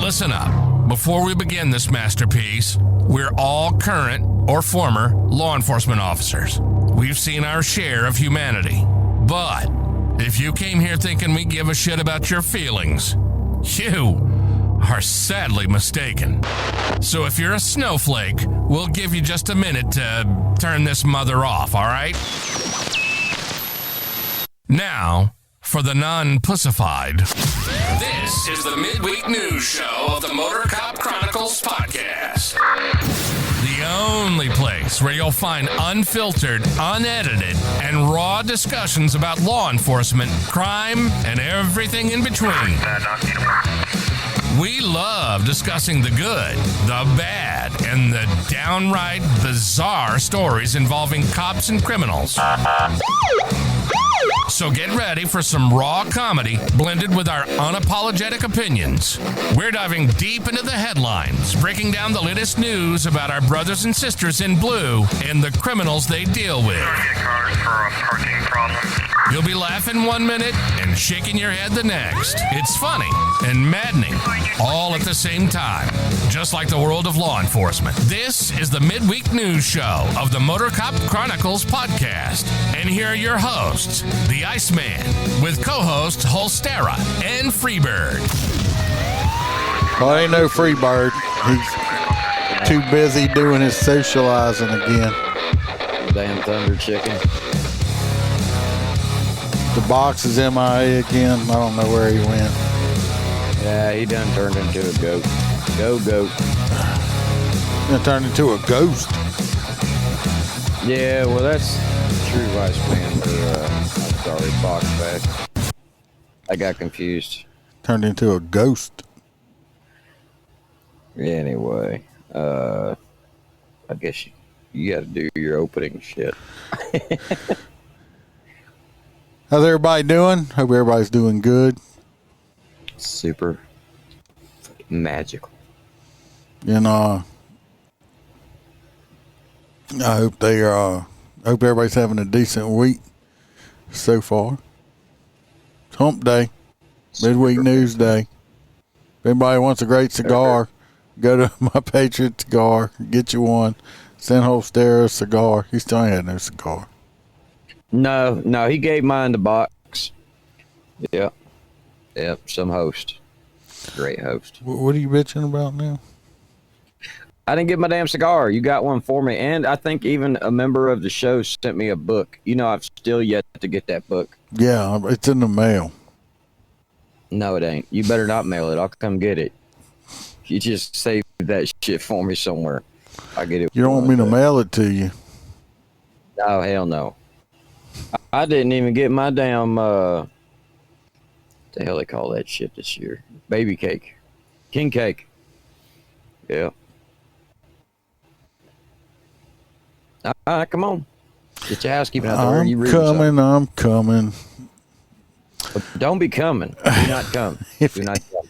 Listen up. Before we begin this masterpiece, we're all current or former law enforcement officers. We've seen our share of humanity. But if you came here thinking we give a shit about your feelings, you are sadly mistaken. So if you're a snowflake, we'll give you just a minute to turn this mother off, all right? Now, for the non-pussified. This is the midweek news show of the Motor Cop Chronicles podcast. The only place where you'll find unfiltered, unedited, and raw discussions about law enforcement, crime, and everything in between. We love discussing the good, the bad, and the downright bizarre stories involving cops and criminals. So get ready for some raw comedy blended with our unapologetic opinions. We're diving deep into the headlines, breaking down the latest news about our brothers and sisters in blue and the criminals they deal with. You'll be laughing 1 minute and shaking your head the next. It's funny and maddening, all at the same time, just like the world of law enforcement. This is the midweek news show of the Motor Cop Chronicles podcast. And here are your hosts, the Iceman, with co-hosts Holstera and Freebird. Well, ain't no Freebird. He's too busy doing his socializing again. Damn thunder chicken. The box is MIA again. I don't know where he went. Yeah, he done turned into a goat. Go goat. He turned into a ghost. Yeah, well, that's true vice man for, I'm sorry, box back. I got confused. Turned into a ghost. Anyway, I guess you got to do your opening shit. How's everybody doing? Hope everybody's doing good. Super magical. And I hope hope everybody's having a decent week so far. It's hump day. Midweek news day. If anybody wants a great cigar, go to My Patriot Cigar, get you one. Send Holstera a cigar. He still ain't had no cigar. No, he gave mine the box. Yep, some host. Great host. What are you bitching about now? I didn't get my damn cigar. You got one for me. And I think even a member of the show sent me a book. You know, I've still yet to get that book. Yeah, it's in the mail. No, it ain't. You better not mail it. I'll come get it. You just save that shit for me somewhere. I'll get it. You don't want me to mail it to you? No, hell no. I didn't even get my damn, what the hell they call that shit this year? Baby cake. King cake. Yeah. Come on. Get your housekeeping out there. I'm coming. But don't be coming. Do not come. Do not come.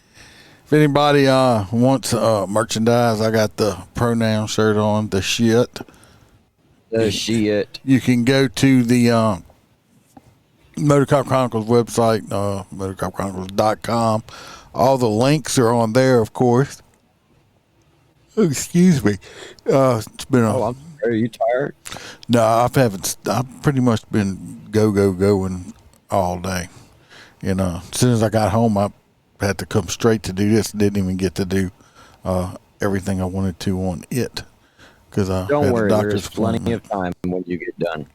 If anybody wants merchandise, I got the pronoun shirt on, the shit. The shit. You can go to the Motor Cop Chronicles website, motorcopchronicles.com. All the links are on there, of course. Oh, excuse me. It's been Are you tired? No, I've pretty much been going all day. You know, as soon as I got home, I had to come straight to do this. Didn't even get to do everything I wanted to on it. Don't worry, there's plenty of time when you get done.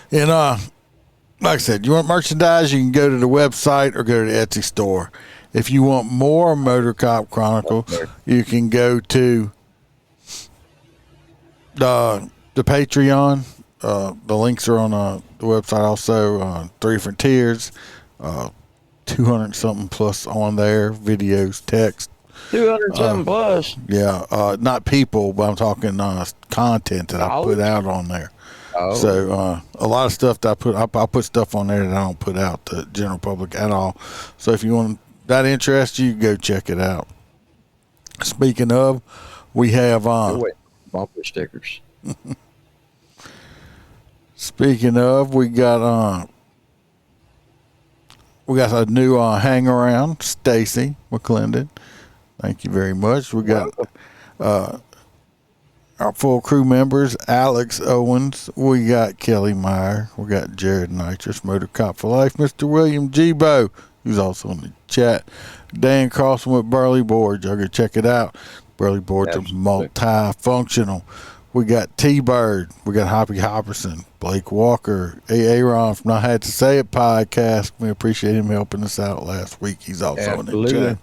And like I said, you want merchandise, you can go to the website or go to the Etsy store. If you want more Motor Cop Chronicles, you can go to the Patreon. The links are on the website also. 3 different tiers, 200 something plus on there, videos, text. 207 plus. Yeah, not people, but I'm talking content that I put out on there. Oh. So a lot of stuff that I put stuff on there that I don't put out to the general public at all. So if you want that interests you, go check it out. Speaking of, we have bumper stickers. Speaking of, we got We got a new hang around, Stacy McClendon. Thank you very much. We got our full crew members, Alex Owens. We got Kelly Meyer. We got Jared Nitrous, Motor Cop for Life. Mr. William Gbo, who's also in the chat. Dan Carlson with Burley Boards. Y'all go check it out. Burley Boards are multifunctional. We got T-Bird. We got Hoppy Hopperson, Blake Walker, Aaron from Not Had to Say It podcast. We appreciate him helping us out last week. He's also in the chat.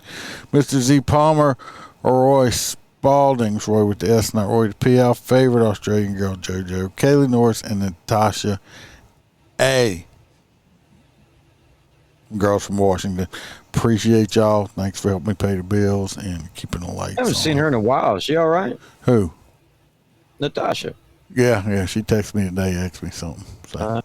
Mr. Z Palmer, Roy Spaldings, Roy with the S, not Roy the P. Our favorite Australian girl, JoJo, Kaylee Norris, and Natasha A. Girls from Washington. Appreciate y'all. Thanks for helping me pay the bills and keeping the lights on. I haven't seen her in a while. Is she all right? Who? Natasha. Yeah. She texted me today, asked me something. So.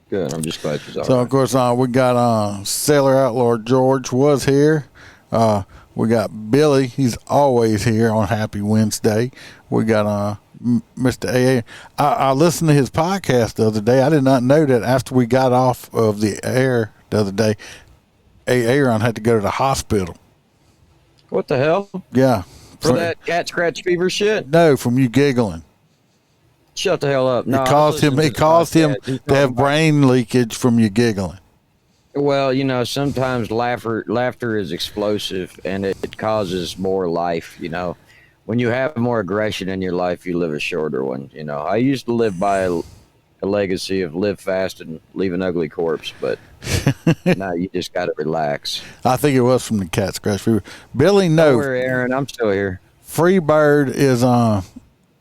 Good. I'm just glad she's all right. So, of course, we got Sailor Outlaw George was here. We got Billy. He's always here on Happy Wednesday. We got Mr. AA. I listened to his podcast the other day. I did not know that after we got off of the air the other day, Aaron had to go to the hospital. What the hell? Yeah. For that cat scratch fever shit? No, from you giggling. Shut the hell up. No, It caused him to have brain leakage from you giggling. Well, you know, sometimes laughter is explosive, and it causes more life, you know. When you have more aggression in your life, you live a shorter one, you know. I used to live by a legacy of live fast and leave an ugly corpse, but now you just got to relax. I think it was from the cat scratch fever. Billy, no. Don't worry, Aaron, I'm still here. Freebird is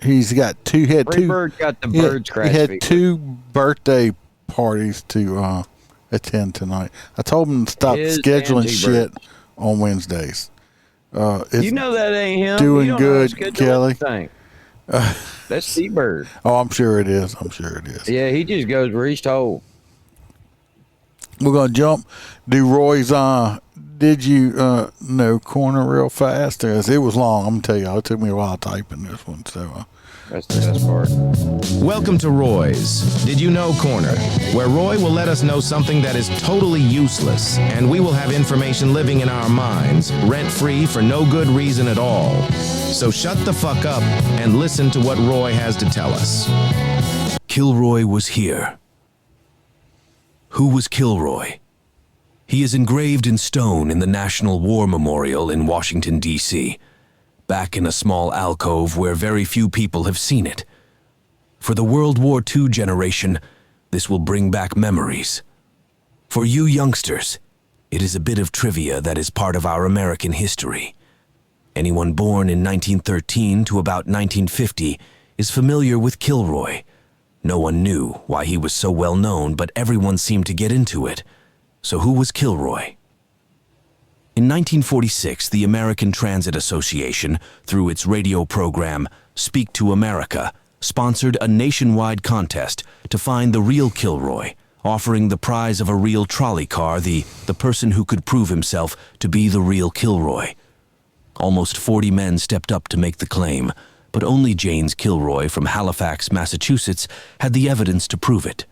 he's got two. Freebird got the bird scratch fever. He had two birthday parties to attend tonight. I told him to stop scheduling shit on Wednesdays. You know that ain't him. Doing good, Kelly. That's T-Bird. Oh, I'm sure it is. Yeah, he just goes where he's told. We're gonna do Roy's did you know corner real fast? It was long. I'm gonna tell you, it took me a while typing this one. So that's the best part. Welcome to Roy's Did You Know Corner, where Roy will let us know something that is totally useless, and we will have information living in our minds, rent-free for no good reason at all. So shut the fuck up and listen to what Roy has to tell us. Kilroy was here. Who was Kilroy? He is engraved in stone in the National War Memorial in Washington, D.C., back in a small alcove where very few people have seen it. For the World War II generation, this will bring back memories. For you youngsters, it is a bit of trivia that is part of our American history. Anyone born in 1913 to about 1950 is familiar with Kilroy. No one knew why he was so well known, but everyone seemed to get into it. So who was Kilroy? In 1946, the American Transit Association, through its radio program Speak to America, sponsored a nationwide contest to find the real Kilroy, offering the prize of a real trolley car, the person who could prove himself to be the real Kilroy. Almost 40 men stepped up to make the claim, but only James Kilroy from Halifax, Massachusetts, had the evidence to prove it.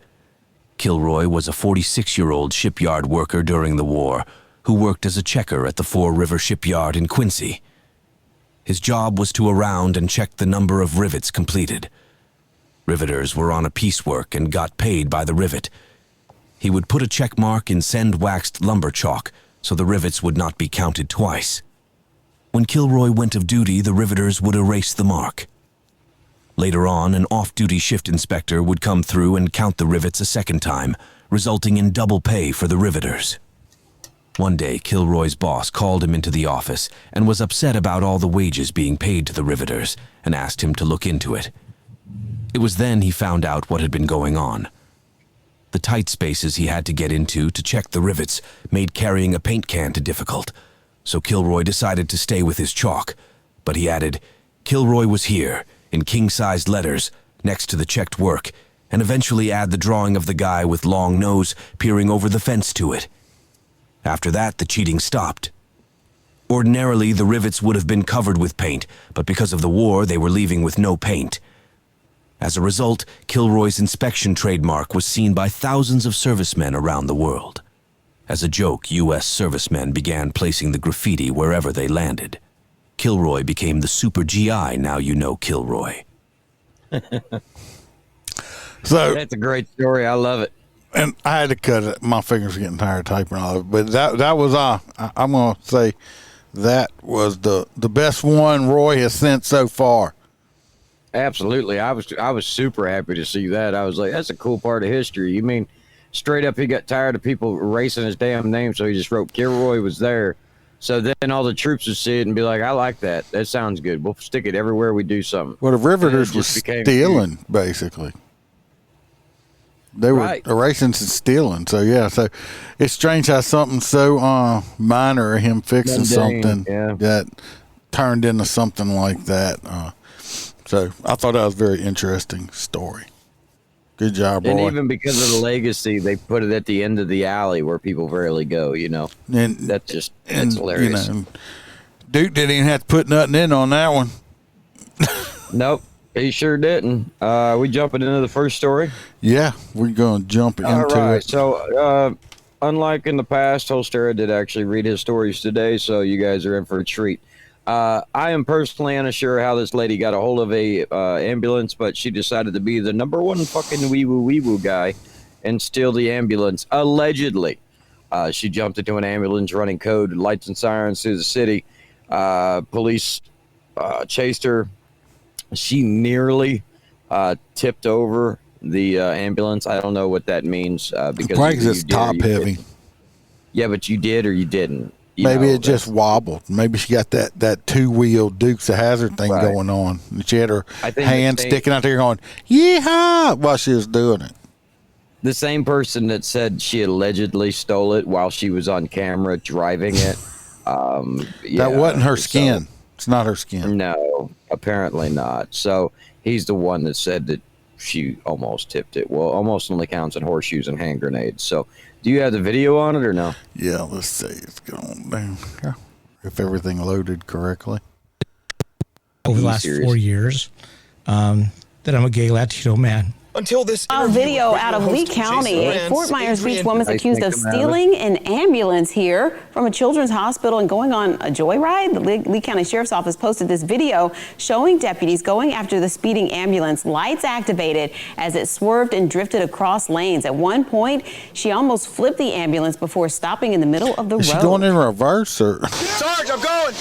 Kilroy was a 46-year-old shipyard worker during the war, who worked as a checker at the Four River Shipyard in Quincy. His job was to around and check the number of rivets completed. Riveters were on a piecework and got paid by the rivet. He would put a check mark in sand-waxed lumber chalk so the rivets would not be counted twice. When Kilroy went of duty, the riveters would erase the mark. Later on, an off-duty shift inspector would come through and count the rivets a second time, resulting in double pay for the riveters. One day, Kilroy's boss called him into the office and was upset about all the wages being paid to the riveters and asked him to look into it. It was then he found out what had been going on. The tight spaces he had to get into to check the rivets made carrying a paint can too difficult, so Kilroy decided to stay with his chalk, but he added, "Kilroy was here," in king-sized letters, next to the checked work, and eventually add the drawing of the guy with long nose peering over the fence to it. After that, the cheating stopped. Ordinarily, the rivets would have been covered with paint, but because of the war, they were leaving with no paint. As a result, Kilroy's inspection trademark was seen by thousands of servicemen around the world. As a joke, U.S. servicemen began placing the graffiti wherever they landed. Kilroy became the super GI, now you know Kilroy. So That's a great story. I love it. and I had to cut it. My fingers were getting tired of typing all of it. But that was I'm gonna say that was the best one Roy has sent so far. Absolutely. I was super happy to see that. I was like, that's a cool part of history. You mean straight up he got tired of people erasing his damn name, so he just wrote Kilroy was there. So then all the troops would see it and be like, I like that. That sounds good. We'll stick it everywhere we do something. Well, the Riveters And it were just became stealing, basically. They were Right. erasing and stealing. So, yeah. So, it's strange how something so minor, him fixing Mundane, something, yeah. that turned into something like that. So, I thought that was a very interesting story. Good job, And Roy. even because of the legacy, they put it at the end of the alley where people rarely go, you know. And That's hilarious. You know, Duke didn't even have to put nothing in on that one. Nope, he sure didn't. We jumping into the first story. Yeah, we're going to jump into All right. it. So, unlike in the past, Holstera did actually read his stories today, so you guys are in for a treat. I am personally unsure how this lady got a hold of a ambulance, but she decided to be the number one fucking wee-woo guy and steal the ambulance, allegedly. She jumped into an ambulance running code, lights and sirens through the city. Police chased her. She nearly tipped over the ambulance. I don't know what that means. Because Probably 'cause either it's you did or top you heavy. didn't. Yeah, but you did or you didn't. You Maybe know, it just wobbled. Maybe she got that two-wheel Dukes of Hazzard thing Right. going on. She had her I think hand the same- sticking out there going, yeehaw, while she was doing it. the same person that said she allegedly stole it while she was on camera driving it. That wasn't her skin. It's not her skin. No, apparently not. So he's the one that said that she almost tipped it. Well, almost only counts in horseshoes and hand grenades. So do you have the video on it or no? Yeah, let's see. It's going down here. If everything loaded correctly. over the you last serious? 4 years that I'm a gay Latino man. Until this A interview video with out of radio Lee host County. Jason A Rance, Fort Myers Beach Adrian- woman's Nice accused of make 'em out of it. stealing an ambulance here from a children's hospital and going on a joyride. The Lee County Sheriff's Office posted this video showing deputies going after the speeding ambulance, lights activated as it swerved and drifted across lanes. At one point, she almost flipped the ambulance before stopping in the middle of the Is she road. going in reverse or? Sarge, I'm going.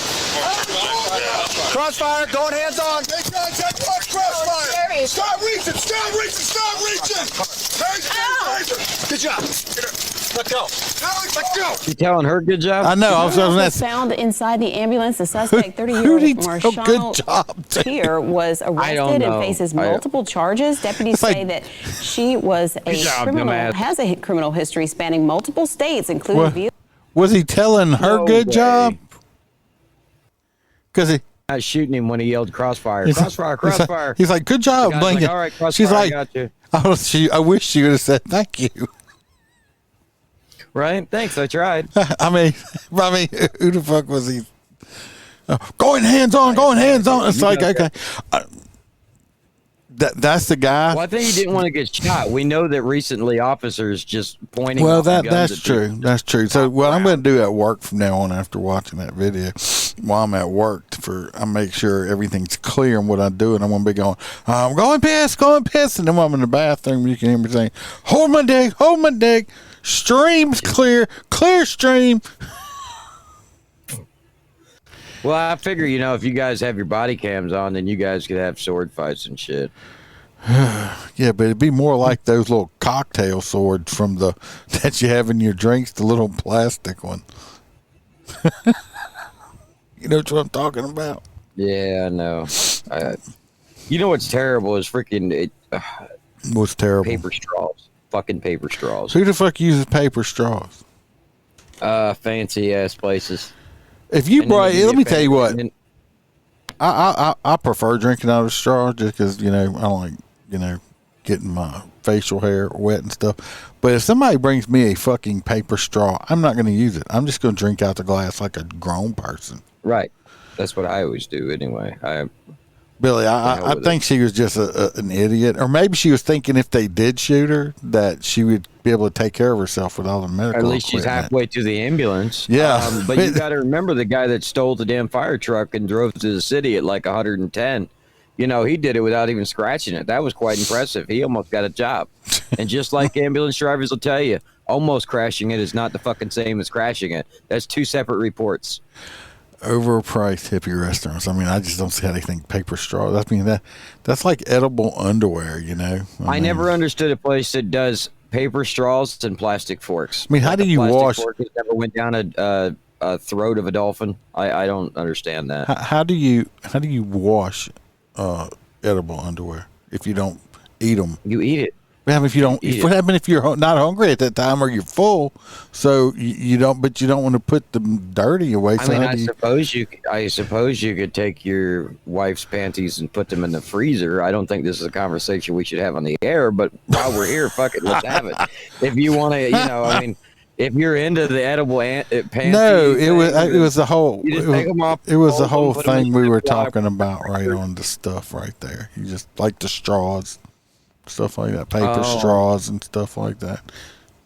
Crossfire, going hands on. Make contact, watch crossfire. Start reaching, start reaching, start reaching. Good job. Let go. Let go. You telling her good job? I know. I was Was that's found inside the ambulance. The suspect, Who'd he 30-year-old tell good Marshall job to? Tier, was don't arrested and know. faces I- multiple charges. Deputies It's like- say that she was a job, criminal, dumbass. has a criminal history spanning multiple states, including What? vehicle. Was he telling her No good way. job? Because he. Not shooting him when he yelled crossfire. He's Crossfire, like- crossfire. He's like, good job, The guy's like, Lincoln. all right, crossfire, She's like, I got you. I wish she would have said thank you. Right? Thanks, I tried. I mean, who the fuck was he? Going hands on, going hands on. It's You like, got okay. That's the guy. Well, I think he didn't want to get shot. We know that recently officers just pointing. Well, off the guns that's at true. people. That's true. So what I'm going to do at work from now on, after watching that video, while I'm at work, I make sure everything's clear in what I do, and I'm going to be going, I'm going piss, and then when I'm in the bathroom, you can hear me saying, hold my dick, stream's clear stream. Well, I figure, if you guys have your body cams on, then you guys could have sword fights and shit. Yeah, but it'd be more like those little cocktail swords from that you have in your drinks, the little plastic one. You know what I'm talking about? Yeah, I know. You know what's terrible is freaking What's terrible? paper straws. Fucking paper straws. Who the fuck uses paper straws? Fancy ass places. If you And then brought, you let get me tell you what, and then- I prefer drinking out of a straw just because I don't like getting my facial hair wet and stuff. But if somebody brings me a fucking paper straw, I'm not going to use it. I'm just going to drink out the glass like a grown person. Right. That's what I always do anyway. Billy, I think she was just an idiot, or maybe she was thinking if they did shoot her, that she would be able to take care of herself with all the medical. At least she's equipment. halfway to the ambulance. Yeah, but you got to remember the guy that stole the damn fire truck and drove to the city at like 110. You know, he did it without even scratching it. That was quite impressive. He almost got a job. And just like ambulance drivers will tell you, almost crashing it is not the fucking same as crashing it. That's two separate reports. Overpriced hippie restaurants. I mean, I just don't see how they think paper straw. That's like edible underwear, you know. I mean, never understood a place that does paper straws and plastic forks. I mean, how do you wash? Fork that never went down a throat of a dolphin. I don't understand that. How do you wash edible underwear if you don't eat them? You eat it. What happens if you don't? What happens if you're not hungry at that time or you're full? So you don't, but you don't want to put the dirty away. So I suppose you could take your wife's panties and put them in the freezer. I don't think this is a conversation we should have on the air, but while we're here, fuck it, let's have it. If you want to, if you're into the edible panties, no, it was the whole. It was the whole thing we were talking about right on the stuff right there. You just like the straws. Stuff like that, paper straws and stuff like that.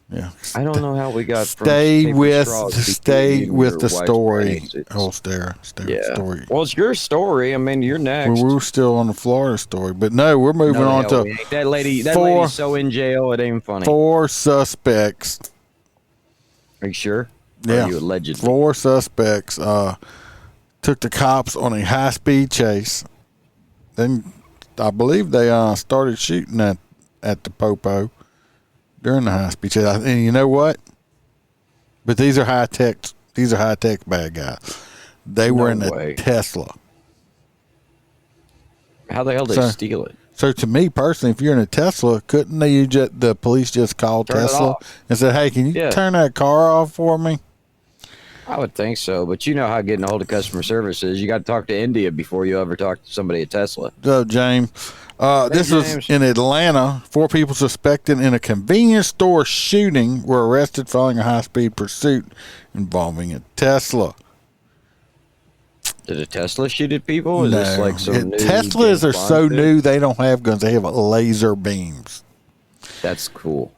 Yeah, I don't know how we got. Stay with the story. Story. Well, it's your story. I mean, you're next. Well, we're still on the Florida story, but no, we're moving on to that lady. That lady's so in jail, it ain't funny. 4 suspects. Are you sure? Yeah, are you allegedly? 4 suspects took the cops on a high-speed chase. Then I believe they started shooting at the Popo during the high-speed chase. And you know what? But these are high-tech. These are high-tech bad guys. They were in a Tesla. How the hell did they steal it? So to me personally, if you're in a Tesla, couldn't the police just call Tesla and say, "Hey, can you turn that car off for me?" I would think so, but you know how getting a hold of customer service is. You got to talk to India before you ever talk to somebody at Tesla. James. This was in Atlanta. 4 people suspected in a convenience store shooting were arrested following a high-speed pursuit involving a Tesla. Did a Tesla shoot at people? Is this like so new? Teslas are so new, they don't have guns. They have laser beams. That's cool.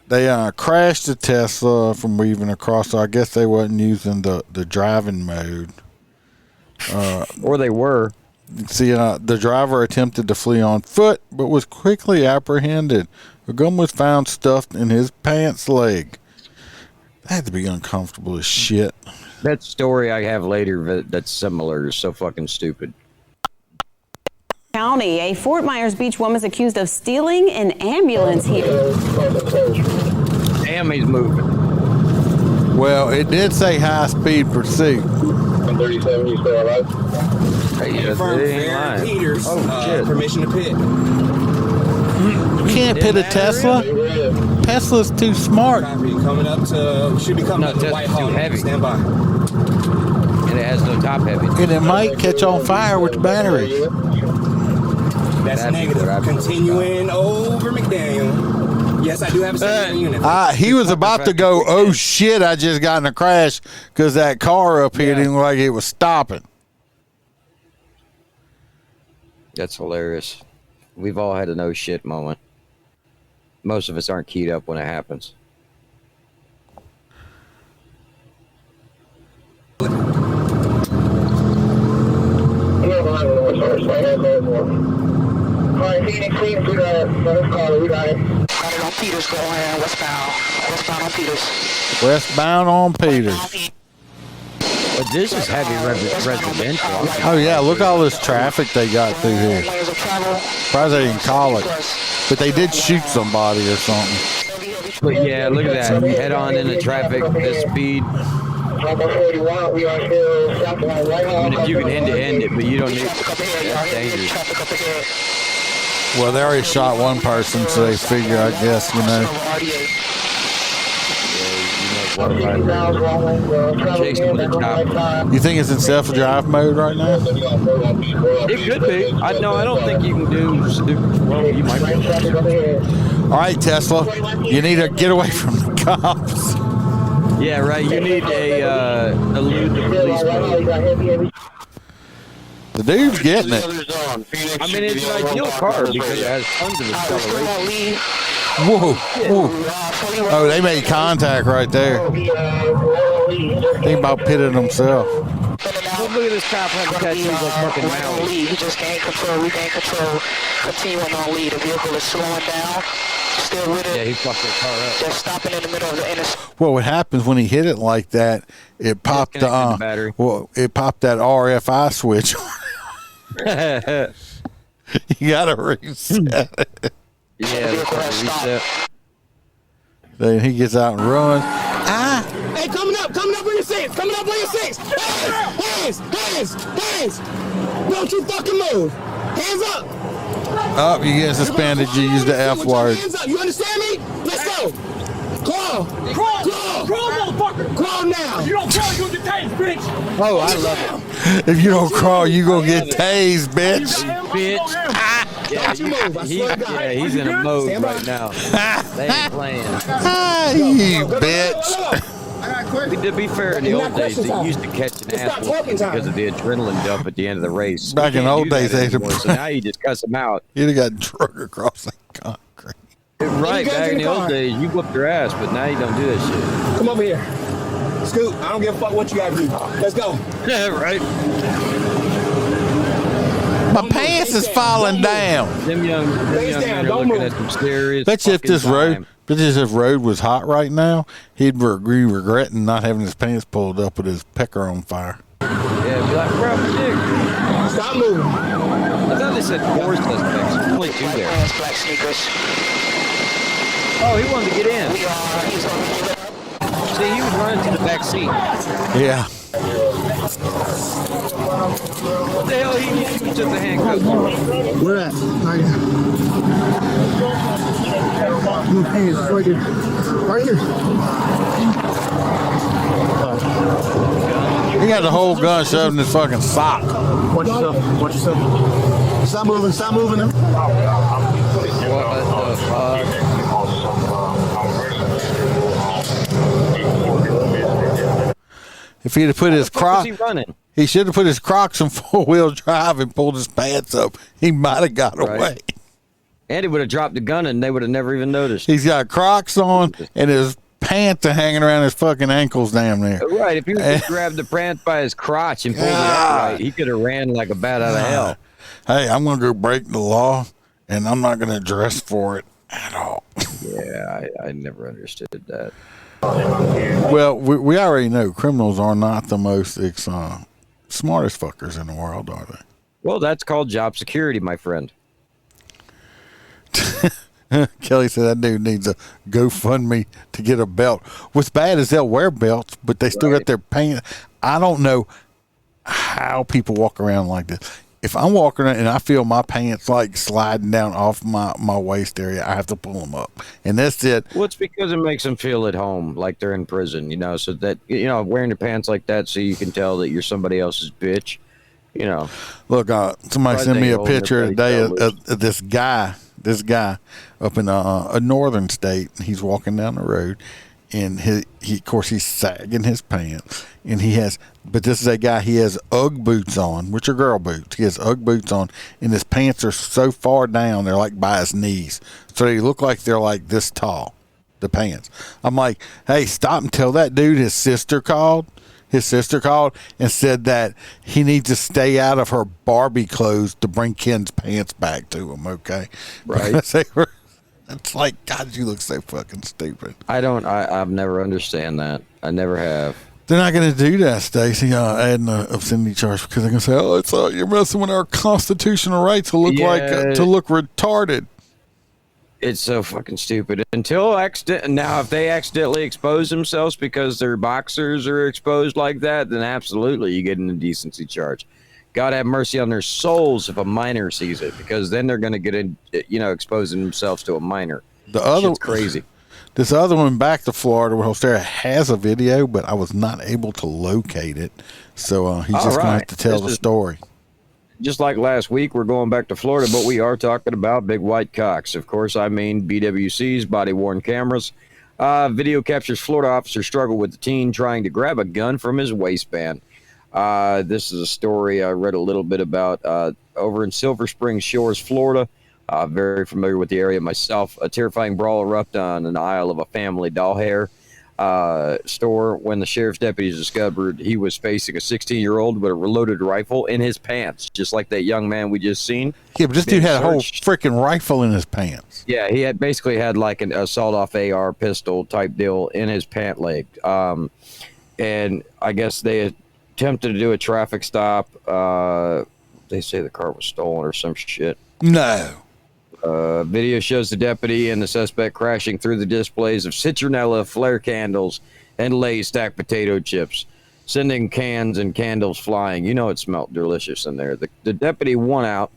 They crashed the Tesla from weaving across. So I guess they wasn't using the driving mode. Or they were. See, the driver attempted to flee on foot, but was quickly apprehended. A gun was found stuffed in his pants leg. That had to be uncomfortable as shit. That story I have later that's similar is so fucking stupid. County, a Fort Myers Beach woman is accused of stealing an ambulance here. Damn, he's moving. Well, it did say high-speed pursuit. 137, you still alive? Peters, shit. Permission to pit. You can't pit a Tesla. Tesla's too smart. Coming up to, should be coming up to White Hall. Too heavy. Stand by. And it has no top heavy. And it might catch on fire with the battery. That's negative. Continuing over McDaniel. Yes, I do have a second unit. He was about to go, oh shit, I just got in a crash because that car up here didn't look like it was stopping. That's hilarious. We've all had a no shit moment. Most of us aren't keyed up when it happens. Alright, Phoenix, we got it. Let's call it. We got it. Got it on Peters, go ahead. Westbound. Westbound on Peters. Westbound on Peters. But this is heavy residential. Oh, yeah. Look at all this traffic they got through here. Surprised they didn't call it. But they did shoot somebody or something. But yeah, look at that. Head on into traffic, this speed. We are still south of White Hall. I mean, if you can end it, but you don't need. That's dangerous. Well, they already shot one person, so they figure, I guess, you know. You think it's in self-drive mode right now? It could be. I don't think you can do. Well, you might be. All right, Tesla, you need to get away from the cops. Yeah, right. You need a elude the police mode. The dude's getting it. I mean, it's an ideal car because it has tons of acceleration. Whoa. Whoa. Oh, they made contact right there. He about pitted himself. Look at this cop having tattoos like fucking Maui. He just gained control, regained control, continuing on lead. The vehicle is slowing down, still with it. Yeah, he fucked the car up. Just stopping in the middle of the intersection. Well, what happens when he hit it like that, it popped the battery. Well, it popped that RFI switch. You gotta reset it. Yeah, reset. Then he gets out and runs. Hey, coming up on your six. Hands. Don't you fucking move. Hands up. Up, you get suspended. You use the F word. Hands up. You understand me? Let's go. Crawl, motherfucker. Crawl now. You don't crawl, you'll get tased, bitch. Oh, I love it. If you don't crawl, you gonna get tased, bitch. Yeah, he's in a mode right now. They ain't playing. You bitch. To be fair, in the old days, they used to catch an ass because of the adrenaline dump at the end of the race. Back in the old days, they so now you just cuss them out. You'd have got drug across the concrete. Right, back in the old days, you whooped their ass, but now you don't do that shit. Come over here. Scoot, I don't give a fuck what you gotta do. Let's go. Yeah, right. My pants is falling down. Them young men are looking at some serious. Bet you if this road was hot right now, he'd be regretting not having his pants pulled up with his pecker on fire. Yeah, be like, bro, dick. Stop moving. I thought they said four suspects. There's only two there. Black sneakers. Oh, he wanted to get in. See, he was running to the back seat. Yeah. What the hell? He took the handcuffs. Where at? Right here. Right here. Right here. He got the whole gun shoved in his fucking sock. Watch yourself. Stop moving him. What the fuck? If he'd have put his Crocs, he should have put his Crocs in 4-wheel drive and pulled his pants up. He might have got away. And he would have dropped the gun and they would have never even noticed. He's got Crocs on and his pants are hanging around his fucking ankles damn near. Right, if he would have grabbed the pants by his crotch and pulled it out right, he could have ran like a bat out of hell. Hey, I'm going to go break the law and I'm not going to dress for it at all. Yeah, I never understood that. Well, we already know criminals are not the most smartest fuckers in the world, are they? Well, that's called job security, my friend. Kelly said that dude needs a GoFundMe to get a belt. What's bad is they'll wear belts, but they still got their pants. I don't know how people walk around like this. If I'm walking around and I feel my pants like sliding down off my waist area, I have to pull them up. And that's it. Well, it's because it makes them feel at home, like they're in prison, so that, wearing your pants like that so you can tell that you're somebody else's bitch, Look, somebody sent me a picture today of this guy up in a northern state. He's walking down the road. And he of course, he's sagging his pants, and but this is a guy, he has Ugg boots on, which are girl boots. He has Ugg boots on, and his pants are so far down, they're like by his knees. So they look like they're like this tall, the pants. I'm like, hey, stop and tell that dude his sister called and said that he needs to stay out of her Barbie clothes to bring Ken's pants back to him, okay? Right. It's like, God, you look so fucking stupid. I've never understand that. I never have. They're not going to do that, Stacey, adding an obscenity charge because they're going to say, you're messing with our constitutional rights to look to look retarded. It's so fucking stupid. Now, if they accidentally expose themselves because their boxers are exposed like that, then absolutely you get an indecency charge. God have mercy on their souls if a minor sees it, because then they're going to get exposing themselves to a minor. Shit's crazy. This other one back to Florida where Hostera has a video, but I was not able to locate it. So he's just going to have to tell the story. Just like last week, we're going back to Florida, but we are talking about big white cocks. Of course, I mean BWCs, body-worn cameras. Video captures Florida officer struggle with the teen trying to grab a gun from his waistband. This is a story I read a little bit about over in Silver Spring Shores, Florida. Very familiar with the area myself. A terrifying brawl erupted on an aisle of a family doll hair store when the sheriff's deputies discovered he was facing a 16-year-old with a reloaded rifle in his pants, just like that young man we just seen. Yeah, but this dude had a whole freaking rifle in his pants. Yeah, he had basically had like an assault-off AR pistol type deal in his pant leg. And I guess they attempted to do a traffic stop. They say the car was stolen or some shit. No. Video shows the deputy and the suspect crashing through the displays of citronella, flare candles, and Lay's stacked potato chips, sending cans and candles flying. You know it smelled delicious in there. The deputy won out,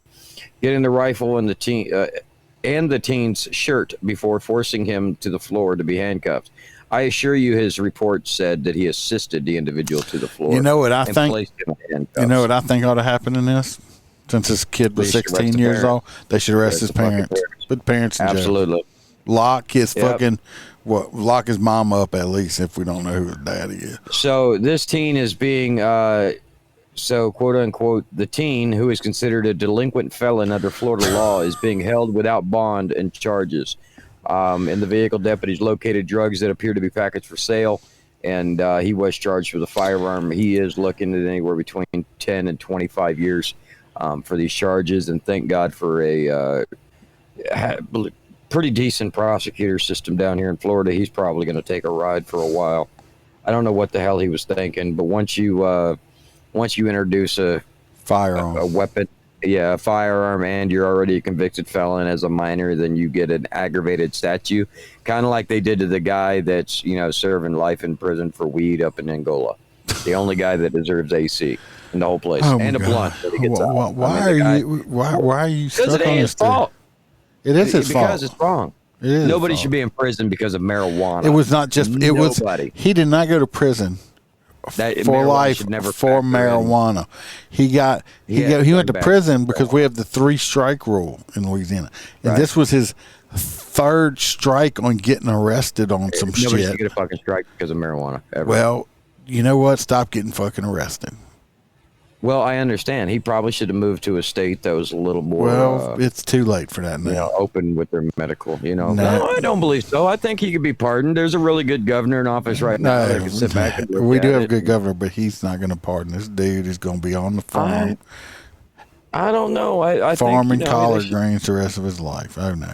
getting the rifle and the teen's shirt before forcing him to the floor to be handcuffed. I assure you, his report said that he assisted the individual to the floor. You know what I think? Placed him in handcuffs. You know what I think ought to happen in this? Since this kid was 16 years old, they should arrest his parents. Put the parents in jail. Absolutely. Lock his lock his mom up at least if we don't know who his daddy is. So this teen is being, quote unquote, the teen who is considered a delinquent felon under Florida law is being held without bond and charges. In the vehicle, deputies located drugs that appear to be packaged for sale, and he was charged with a firearm. He is looking at anywhere between 10 and 25 years. For these charges, and thank God for a pretty decent prosecutor system down here in Florida. He's probably going to take a ride for a while. I don't know what the hell he was thinking, but once you introduce a firearm, a weapon, a firearm, and you're already a convicted felon as a minor, then you get an aggravated statute, kind of like they did to the guy that's serving life in prison for weed up in Angola, the only guy that deserves AC. In the whole place, and a blunt that he gets out. Why are you stuck on this? Because it ain't his fault. It is his fault. Because it's wrong. Nobody should be in prison because of marijuana. It was not just. It was. He did not go to prison for life for marijuana. He went to prison because we have the 3-strike rule in Louisiana, and this was his 3rd strike on getting arrested on some shit. Nobody should get a fucking strike because of marijuana. Ever. Well, you know what? Stop getting fucking arrested. Well, I understand. He probably should have moved to a state that was a little more. Well, it's too late for that now. Open with their medical. No, I don't believe so. I think he could be pardoned. There's a really good governor in office right now that can sit back and look we do at have it. a good governor, but he's not going to pardon this dude. He's going to be on the farm. I don't know. I farming think, collard greens the rest of his life. Oh no!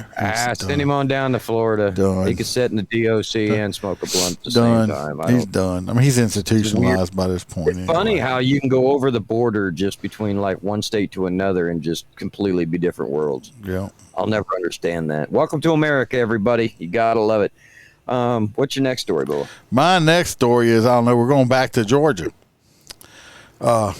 Send him on down to Florida. Done. He could sit in the DOC and smoke a blunt at the Done. same time. He's done. I mean, he's institutionalized by this point. It's funny how you can go over the border just between like one state to another and just completely be different worlds. Yeah. I'll never understand that. Welcome to America, everybody. You gotta love it. What's your next story, Bill? My next story is, I don't know, we're going back to Georgia. We're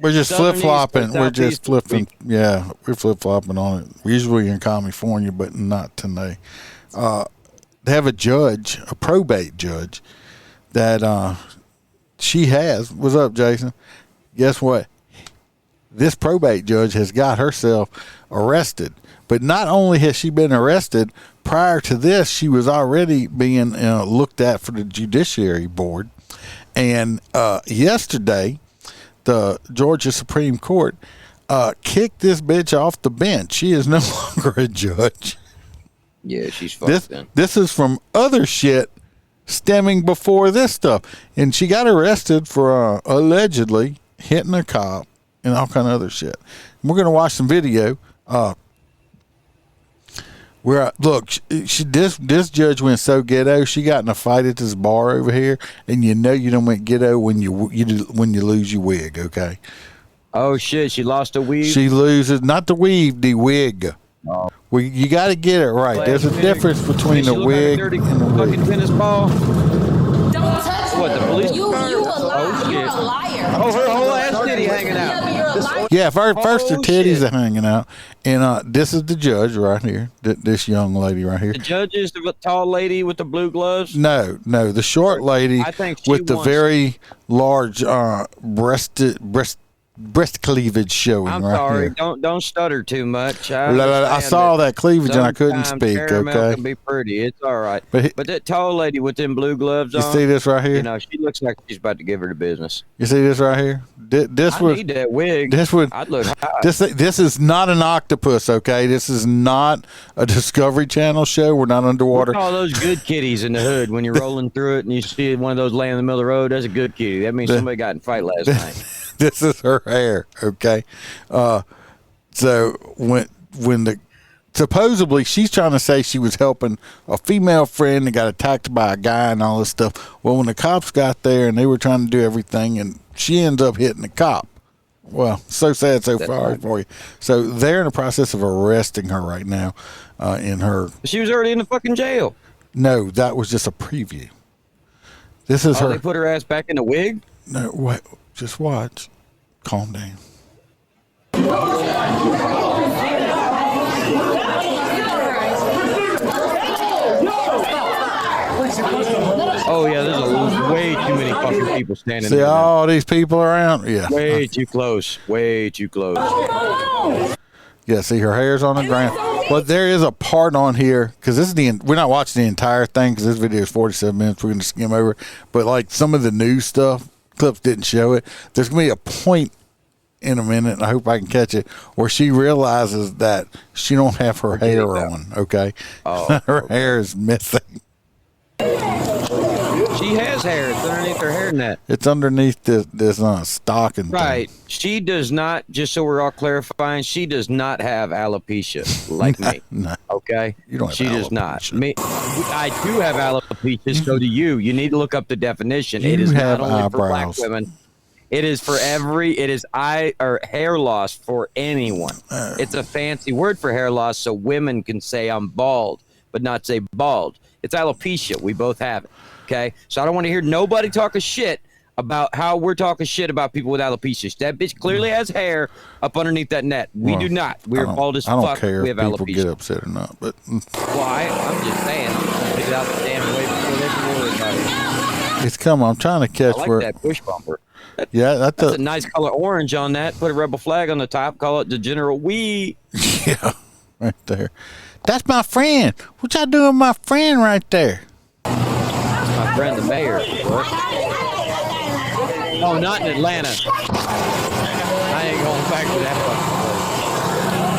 just flip-flopping. We're just flipping. Yeah, we're flip-flopping on it. We're usually in California, but not today. They have a judge, a probate judge, that she has. What's up, Jason? Guess what? This probate judge has got herself arrested. But not only has she been arrested, prior to this, she was already being looked at for the Judiciary Board. And yesterday, the Georgia Supreme Court kicked this bitch off the bench. She is no longer a judge. Yeah, she's fucked then. This is from other shit stemming before this stuff. And she got arrested for allegedly hitting a cop and all kind of other shit. We're going to watch some video. This judge went so ghetto. She got in a fight at this bar over here, and you don't went ghetto when you lose your wig. Okay. Oh shit! She lost a weave. She loses not the weave, the wig. Oh. Well, you got to get it right. There's a difference between the wig and the wig. Fucking tennis ball. Don't touch What, the police? You a liar. You're a liar. Oh, her whole ass titty hanging out. Yeah, first her titties are hanging out, and this is the judge right here. This young lady right here. The judge is the tall lady with the blue gloves. No, the short lady with the very large breast breast cleavage showing I'm right sorry. here. Don't stutter too much. I saw that cleavage and I couldn't sometimes speak. caramel Okay. can be pretty. It's all right. But But that tall lady with them blue gloves You on. see this right here? You know, she looks like she's about to give her the business. You see this right here? This I was need that wig. This would I'd look hot. this is not an octopus, okay? This is not a Discovery Channel show. We're not underwater. Look at all those good kitties in the hood when you're rolling through it and you see one of those laying in the middle of the road. That's a good kitty. That means somebody got in a fight last night. This is her hair, okay? So when the supposedly she's trying to say she was helping a female friend that got attacked by a guy and all this stuff. Well, when the cops got there and they were trying to do everything, and she ends up hitting the cop. Well, so sad, so far for you. So they're in the process of arresting her right now. In her, She was already in the fucking jail. no, that was just a preview. This is Oh, her. they put her ass back in the wig? No, wait, just watch. Calm down. Oh, yeah, there's way too many fucking people standing See there. all these people around? Yeah. Way too close. Way too close. Yeah, see her hair's on the ground. But there is a part on here, because this is we're not watching the entire thing because this video is 47 minutes. We're going to skim over it. But like some of the new stuff, clips didn't show it. There's going to be a point in a minute, and I hope I can catch it, where she realizes that she don't have her hair on, okay? Oh, her hair is missing. She has hair. It's underneath her hairnet. It's underneath this stocking Right. thing. She does not, just so we're all clarifying, she does not have alopecia like me. No. Okay? You don't have She does not. Me, I do have alopecia, so do you. You need to look up the definition. It You is have not only for black eyebrows. women. It is for it is eye or hair loss for anyone. It's a fancy word for hair loss so women can say I'm bald, but not say bald. It's alopecia. We both have it. Okay? So I don't want to hear nobody talking shit about how we're talking shit about people with alopecia. That bitch clearly has hair up underneath that net. We Well, do not. We're bald as I don't fuck. care We if have people alopecia. get upset or not, but Well, I'm just saying. I'm going to get it out the damn way before they can worry about it. it's coming. I'm trying to catch I like where. that push bumper. Yeah, That's a nice color orange on that. Put a rebel flag on the top. Call it the General Wee. Yeah, right there. That's my friend. What y'all doing with my friend right there? That's my friend, the mayor. Oh, not in Atlanta. I ain't going back to that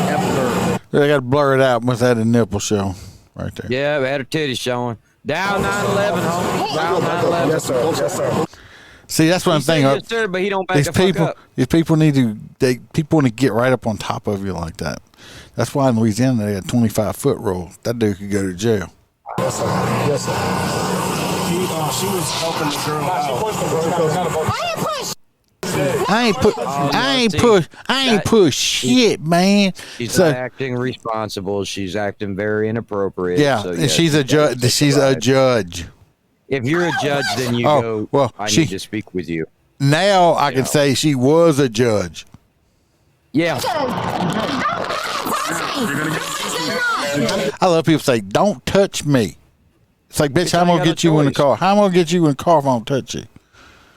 fucking place. They got to blur it out. Must have had a nipple show right there. Yeah, we had her titties showing. Down 9/11, homie. Down 9/11. Yes, sir. Yes, sir. See, that's what I'm He said thinking. yes, sir, but he don't back These the fuck people, up. these people need to. People want to get right up on top of you like that. That's why in Louisiana they had 25-foot rule. That dude could go to jail. Yes, sir. Yes, sir. She was helping the girl out. I ain't push shit, man. She's So, not acting responsible. She's acting very inappropriate. yeah, So, and yes, she's a you gotta judge. take She's the a ride. judge. If you're a judge, then you Oh, go, well, I she- need to speak with you. Now I can say she was a judge. Yeah. I love people say, "Don't touch me." It's like, bitch, how am I all gonna you get got you a in the choice. car? How am I gonna get you in the car if I don't touch you?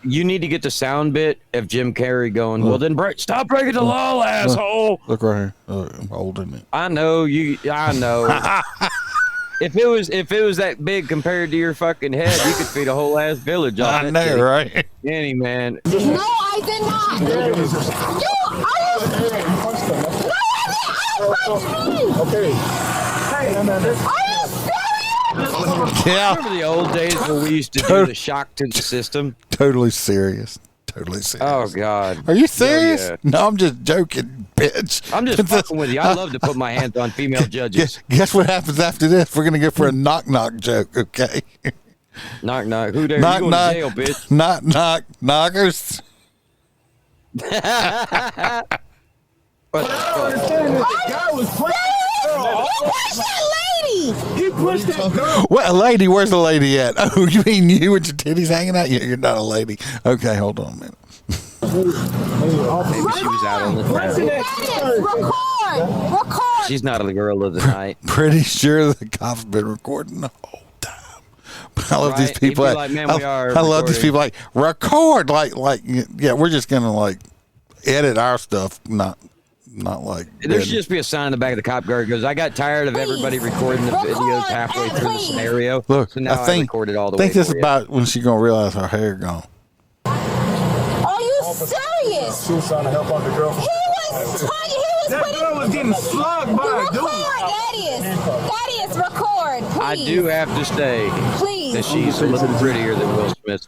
You need to get the sound bit of Jim Carrey going, well, then stop breaking the law, asshole. Look right here. I'm holding it. I know you. I know. If it was that big compared to your fucking head, you could feed a whole ass village off I that know, shit. right? Any man. No, I did not. You, are you? Okay. Are you serious? Yeah, Remember the old days where we used to do the shock to the system? totally serious. Totally serious. Oh God. Are you serious? yeah. No, I'm just joking, bitch. I'm just fucking with you. I love to put my hands on female judges. Guess what happens after this? We're gonna go for a knock knock joke, okay? Knock knock. Who there? Knock You going knock. to jail, bitch? Knock knock knockers. He pushed that girl. What a lady? Where's the lady at? Oh, you mean you with your titties hanging out? You're not a lady. Okay, hold on a minute. Maybe she was out on the town. Record. She's not a girl of the night. Pretty sure the cops been recording the whole time. I love these Right? He'd people. be like, "Man, we are I love these recording." people. Like record. Like yeah. We're just gonna like edit our stuff, not like. There should just be a sign in the back of the cop car that goes, "I got tired of everybody recording the videos halfway through the scenario. Look, so now I recorded all the way." I think this is for you." about when she's gonna realize her hair gone. Are you serious? She was trying to help out the girl. He was That girl was getting slugged by a dude. That is record, please. I do have to say that she's a little prettier than Will Smith's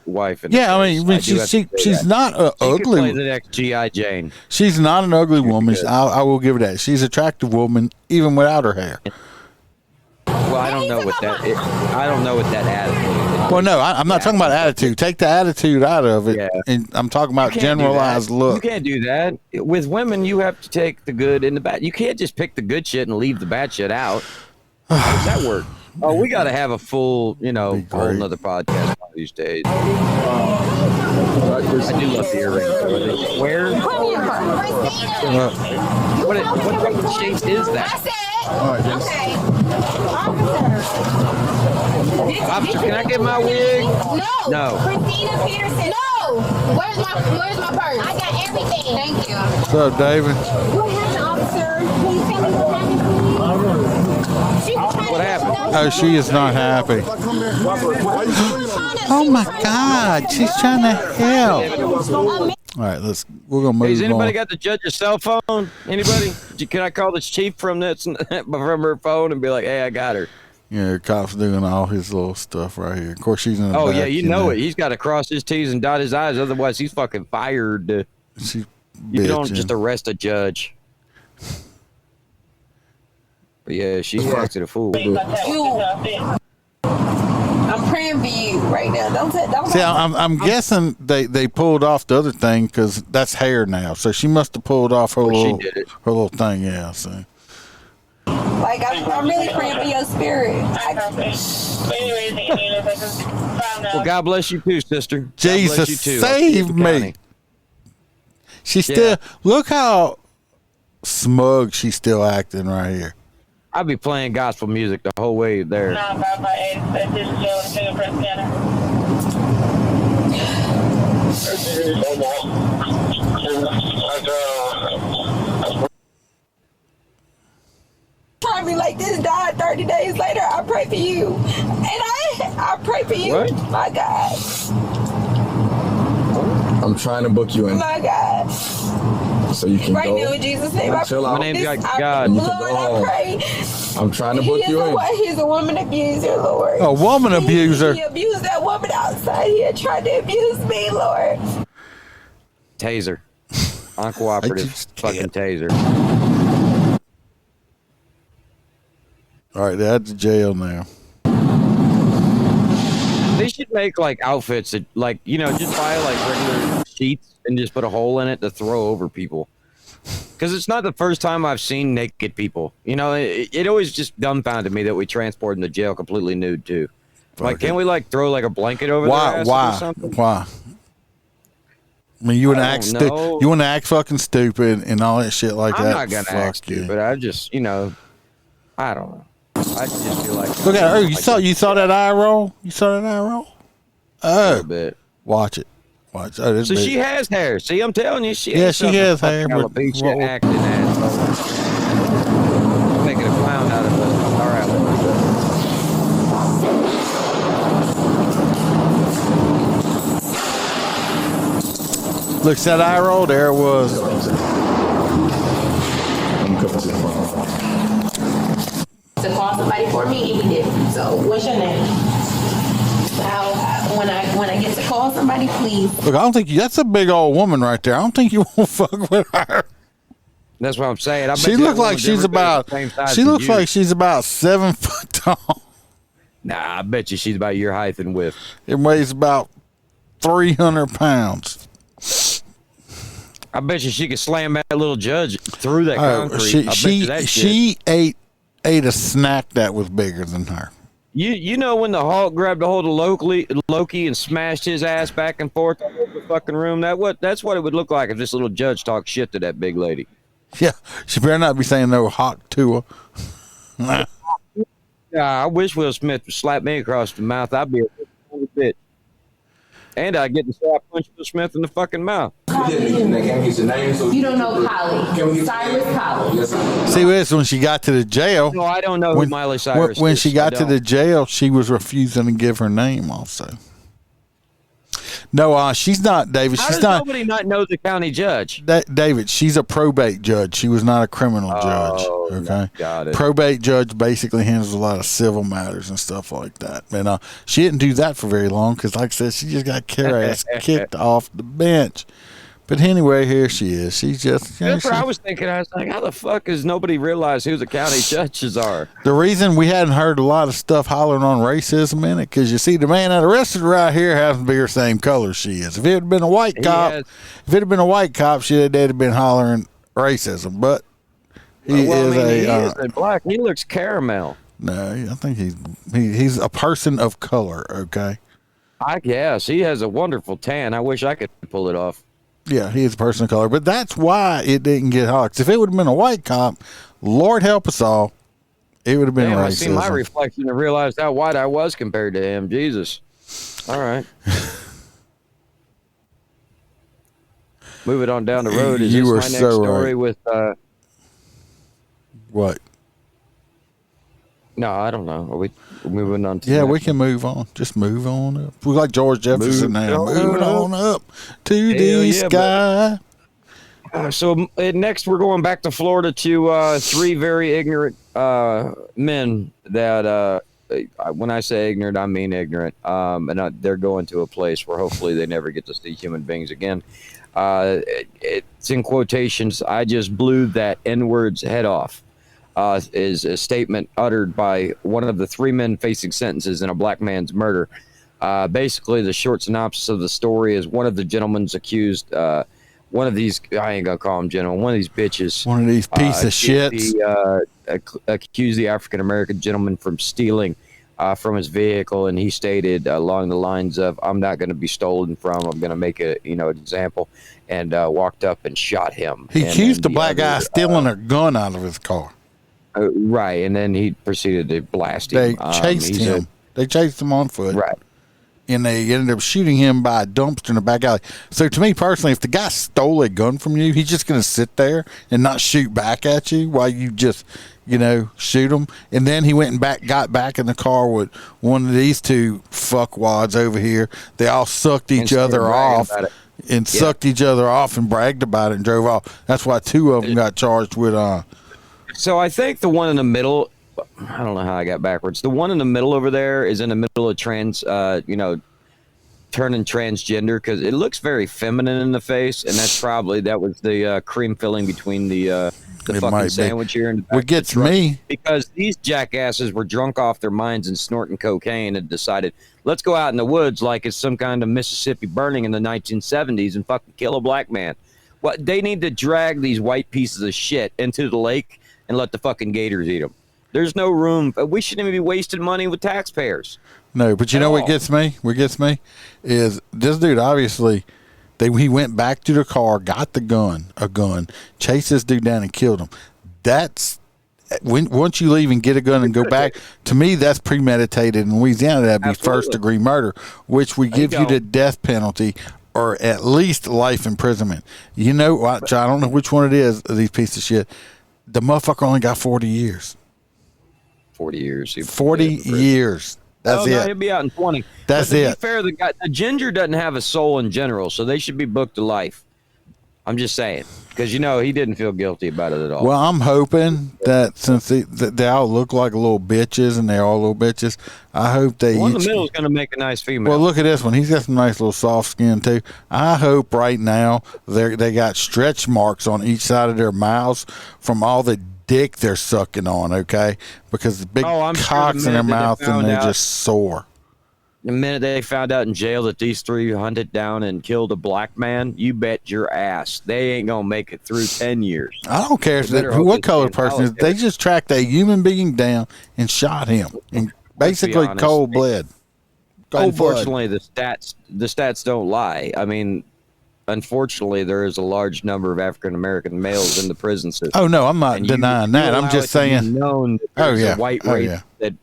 wife. Yeah, I mean she's not an ugly. She could play the next G.I. Jane. She's not an ugly woman. I will give her that. She's an attractive woman, even without her hair. Well, I don't know what that attitude is. Well, no, I'm not talking about attitude. Take the attitude out of it, and I'm talking about generalized look. You can't do that. With women, you have to take the good and the bad. You can't just pick the good shit and leave the bad shit out. How does that work? Oh, we got to have a full, whole nother podcast one of these days. I do love the earrings. Where? What type of shape is that? Okay. Officer, can I get my wig? No. Christina Peterson. No. Where's my purse? I got everything. Thank you. What's up, David? What happened, officer? Please tell me what happened, please. What happened? Oh, she is not happy. Oh my God, she's trying to help. All right, we're gonna move on. Has anybody got the judge's cell phone? Anybody? Can I call the chief from her phone and be like, "Hey, I got her." Yeah, the cop's doing all his little stuff right here. Of course, she's in the Oh back, yeah, you know it. He's got to cross his T's and dot his I's, otherwise he's fucking fired. She's You don't bitching. just arrest a judge. But yeah, she acted a fool. I'm praying for you right now. Don't. See, I'm guessing they pulled off the other thing because that's hair now. So she must have pulled off her little thing. Yeah. So. Like I'm really praying for your spirit. Well, God bless you too, sister. God Jesus, bless you too. save me. She still look how smug she's still acting right here. I'll be playing gospel music the whole way there. Try me like this, died 30 days later. I pray for you, and I pray for you. What? My God. I'm trying to book you in. My God. So you can right go. now in Jesus' name, I chill out. My name's God. You can go home. I pray. I'm trying to book you in. He's a woman abuser, Lord. A woman abuser. He abused that woman outside here, tried to abuse me, Lord. Taser. Uncooperative fucking taser. All right, they're at the jail now. They should make like outfits that, like, just buy like regular sheets and just put a hole in it to throw over people. Because it's not the first time I've seen naked people. It always just dumbfounded me that we transport them to jail completely nude too. Like, can't we like throw like a blanket over their asses or something? Why? I mean, you want to act you want to act fucking stupid and all that shit like that. I'm not gonna act stupid. I just, I don't know. I just feel like look at her. You saw that eye roll? You saw that eye roll? Oh, a bit. Watch it. Watch. Oh, so she has hair. See, I'm telling you, she has hair. Alopecia acting asshole. Making a clown out of us. All right. Look, that eye roll. There it was. To call somebody for me, and he did. So, what's your name? When I get to call somebody, please. Look, I don't think that's a big old woman right there. I don't think you won't fuck with her. That's what I'm saying. She looks like she's about. She looks like she's about 7 foot tall. Nah, I bet you she's about your height and width. It weighs about 300 pounds. I bet you she could slam that little judge through that concrete. She ate a snack that was bigger than her. You know when the Hulk grabbed a hold of Loki and smashed his ass back and forth all over the fucking room? That's what it would look like if this little judge talked shit to that big lady. Yeah, she better not be saying no Hawk to her. Yeah, I wish Will Smith would slap me across the mouth. I'd be a bitch. And I'd get to say I punched Will Smith in the fucking mouth. Call You don't know Collie. Cyrus Collie. See, this when she got to the jail. No, I don't know who Miley Cyrus When is. she got to the jail, she was refusing to give her name also. No, she's not, David. How She's does not. nobody not know the county judge? David, she's a probate judge. She was not a criminal judge. Okay, got it. Probate judge basically handles a lot of civil matters and stuff like that. And she didn't do that for very long because, like I said, she just got her ass kicked off the bench. But anyway, here she is. She's just. That's what I was thinking. I was like, how the fuck has nobody realized who the county judges are? The reason we hadn't heard a lot of stuff hollering on racism in it, because you see, the man that arrested her right here happens to be her same color she is. If it had been a white cop, she'd have been hollering racism. But he is black. He looks caramel. No, I think he's a person of color. Okay. I guess he has a wonderful tan. I wish I could pull it off. Yeah, he is a person of color, but that's why it didn't get hot. 'Cause if it would have been a white cop, Lord help us all, it would have been racism. I see my reflection and realized how white I was compared to him. Jesus. All right. Moving on down the road. Is You this were my next so story right. with What? No, I don't know. Are we moving on to Yeah, the we next can move on. Just move on up. We're like George Jefferson now. on Moving up. on up to the sky. So next, we're going back to Florida to three very ignorant men that, when I say ignorant, I mean ignorant. And they're going to a place where hopefully they never get to see human beings again. It's in quotations. I just blew that N-word's head off. Is a statement uttered by one of the three men facing sentences in a black man's murder. Basically, the short synopsis of the story is one of the gentlemen's accused, one of these, I ain't gonna call him gentlemen, one of these bitches. One of these piece of shits. Accused the African-American gentleman from stealing from his vehicle, and he stated along the lines of, I'm not going to be stolen from, I'm going to make an example, and walked up and shot him. He accused the black guy of stealing a gun out of his car. Right, and then he proceeded to blast him. They chased him. They chased him on foot. Right. And they ended up shooting him by a dumpster in the back alley. So to me personally, if the guy stole a gun from you, he's just going to sit there and not shoot back at you while you just, shoot him. And then he went and got back in the car with one of these two fuckwads over here. They all sucked each other off and sucked each other off and bragged about it and drove off. That's why two of them got charged with So I think the one in the middle, I don't know how I got backwards. The one in the middle over there is in the middle of turning transgender because it looks very feminine in the face, and that was the cream filling between the fucking sandwich here. In the back what gets me, because these jackasses were drunk off their minds and snorting cocaine and decided, let's go out in the woods like it's some kind of Mississippi burning in the 1970s and fucking kill a black man. Well, they need to drag these white pieces of shit into the lake and let the fucking gators eat them. There's no room. We shouldn't even be wasting money with taxpayers. No, but you know what gets me? What gets me is this dude obviously, he went back to the car, got a gun, chased this dude down and killed him. That's once you leave and get a gun and go back, to me, that's premeditated. In Louisiana, that'd be first-degree murder, which we give you the death penalty or at least life imprisonment. You know, I don't know which one it is, these pieces of shit. The motherfucker only got 40 years. 40 years. 40 years. That's it. No, he'll be out in 20. That's but to it. be fair, the ginger doesn't have a soul in general, so they should be booked to life. I'm just saying. Because, he didn't feel guilty about it at all. Well, I'm hoping that since they all look like little bitches and they're all little bitches, I hope they one in the middle is going to make a nice female. Well, look at this one. He's got some nice little soft skin, too. I hope right now they got stretch marks on each side of their mouths from all the dick they're sucking on, okay? Because the big cocks in their mouth and they're just sore. The minute they found out in jail that these three hunted down and killed a black man, you bet your ass they ain't going to make it through 10 years. I don't care what color person is. They just tracked a human being down and shot him. And basically cold blood. Unfortunately, the stats don't lie. I mean, unfortunately, there is a large number of African-American males in the prison system. Oh, no, I'm not denying that. I'm just saying. Known that a white race that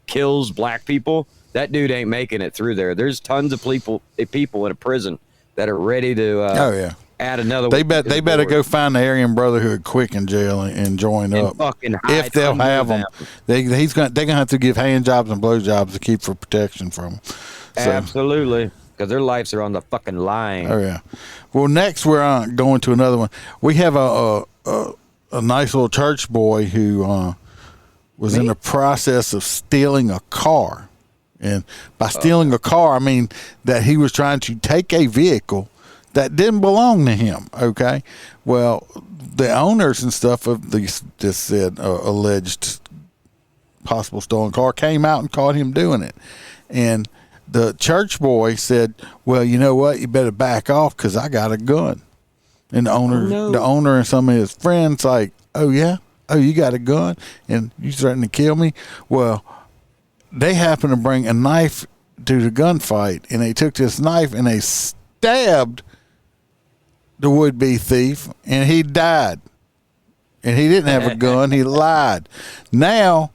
kills black people. That dude ain't making it through there. There's tons of people in a prison that are ready to add another. They better go find the Aryan Brotherhood quick in jail and join up. If they'll have them, they're gonna have to give hand jobs and blow jobs to keep for protection from them. So, absolutely, because their lives are on the fucking line. Oh yeah. Well, next we're going to another one. We have a nice little church boy who was in the process of stealing a car, and by stealing a car, I mean that he was trying to take a vehicle that didn't belong to him. Okay, well, the owners and stuff of this said alleged possible stolen car came out and caught him doing it, and the church boy said, "Well, you know what? You better back off because I got a gun." And the owner and some of his friends like, "Oh yeah, oh you got a gun and you threatening to kill me?" Well, they happened to bring a knife to the gunfight, and they took this knife and they stabbed the would-be thief, and he died. And he didn't have a gun. He lied. Now,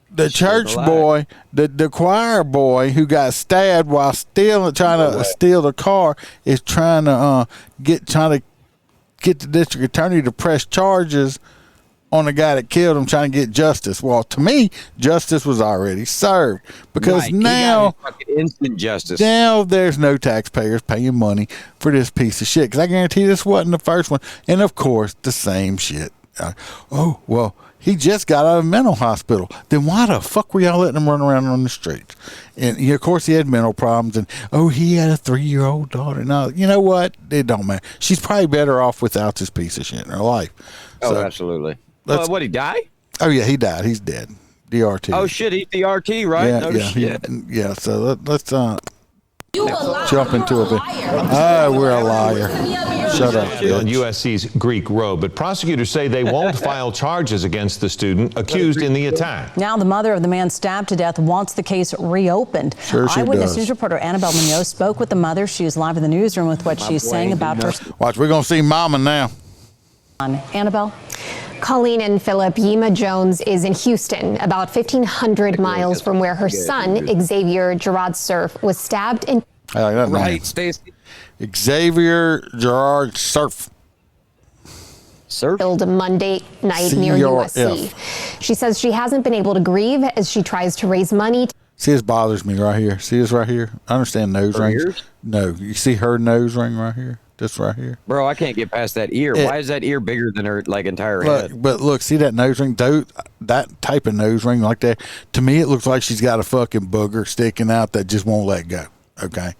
the church boy, the choir boy who got stabbed while trying to steal the car, is trying to get the district attorney to press charges on the guy that killed him, trying to get justice. Well, to me, justice was already served because now instant justice. Now there's no taxpayers paying money for this piece of shit because I guarantee this wasn't the first one. And of course, the same shit. Oh well, he just got out of a mental hospital. Then why the fuck were y'all letting him run around on the streets? And of course, he had mental problems. And he had a 3-year-old daughter. No, you know what? It don't matter. She's probably better off without this piece of shit in her life. Oh, absolutely. What, he died? Oh, yeah, he died. He's dead. DRT. Oh, shit, he's DRT, right? Yeah, no shit. Yeah, so let's jump into it. We're a liar. Shut up, on USC's Greek Road, but prosecutors say they won't file charges against the student accused in the attack. Now the mother of the man stabbed to death wants the case reopened. Sure she Eyewitness does. News reporter Annabelle Munoz spoke with the mother. She was live in the newsroom with what she's saying about her. Watch, we're going to see Mama now. Annabelle? Colleen and Philip, Yema Jones is in Houston, about 1,500 miles from where her son, Xavier Gerard Surf, was stabbed and... I like that Right, name. Stacey. Xavier Gerard Surf. killed Monday night near USC. She says she hasn't been able to grieve as she tries to raise money. See, this bothers me right here. See this right here? I understand nose rings. Ears? No, you see her nose ring right here? This right here? Bro, I can't get past that ear. Why is that ear bigger than her entire head? But look, see that nose ring? That type of nose ring like that, to me it looks like she's got a fucking booger sticking out that just won't let go. Okay?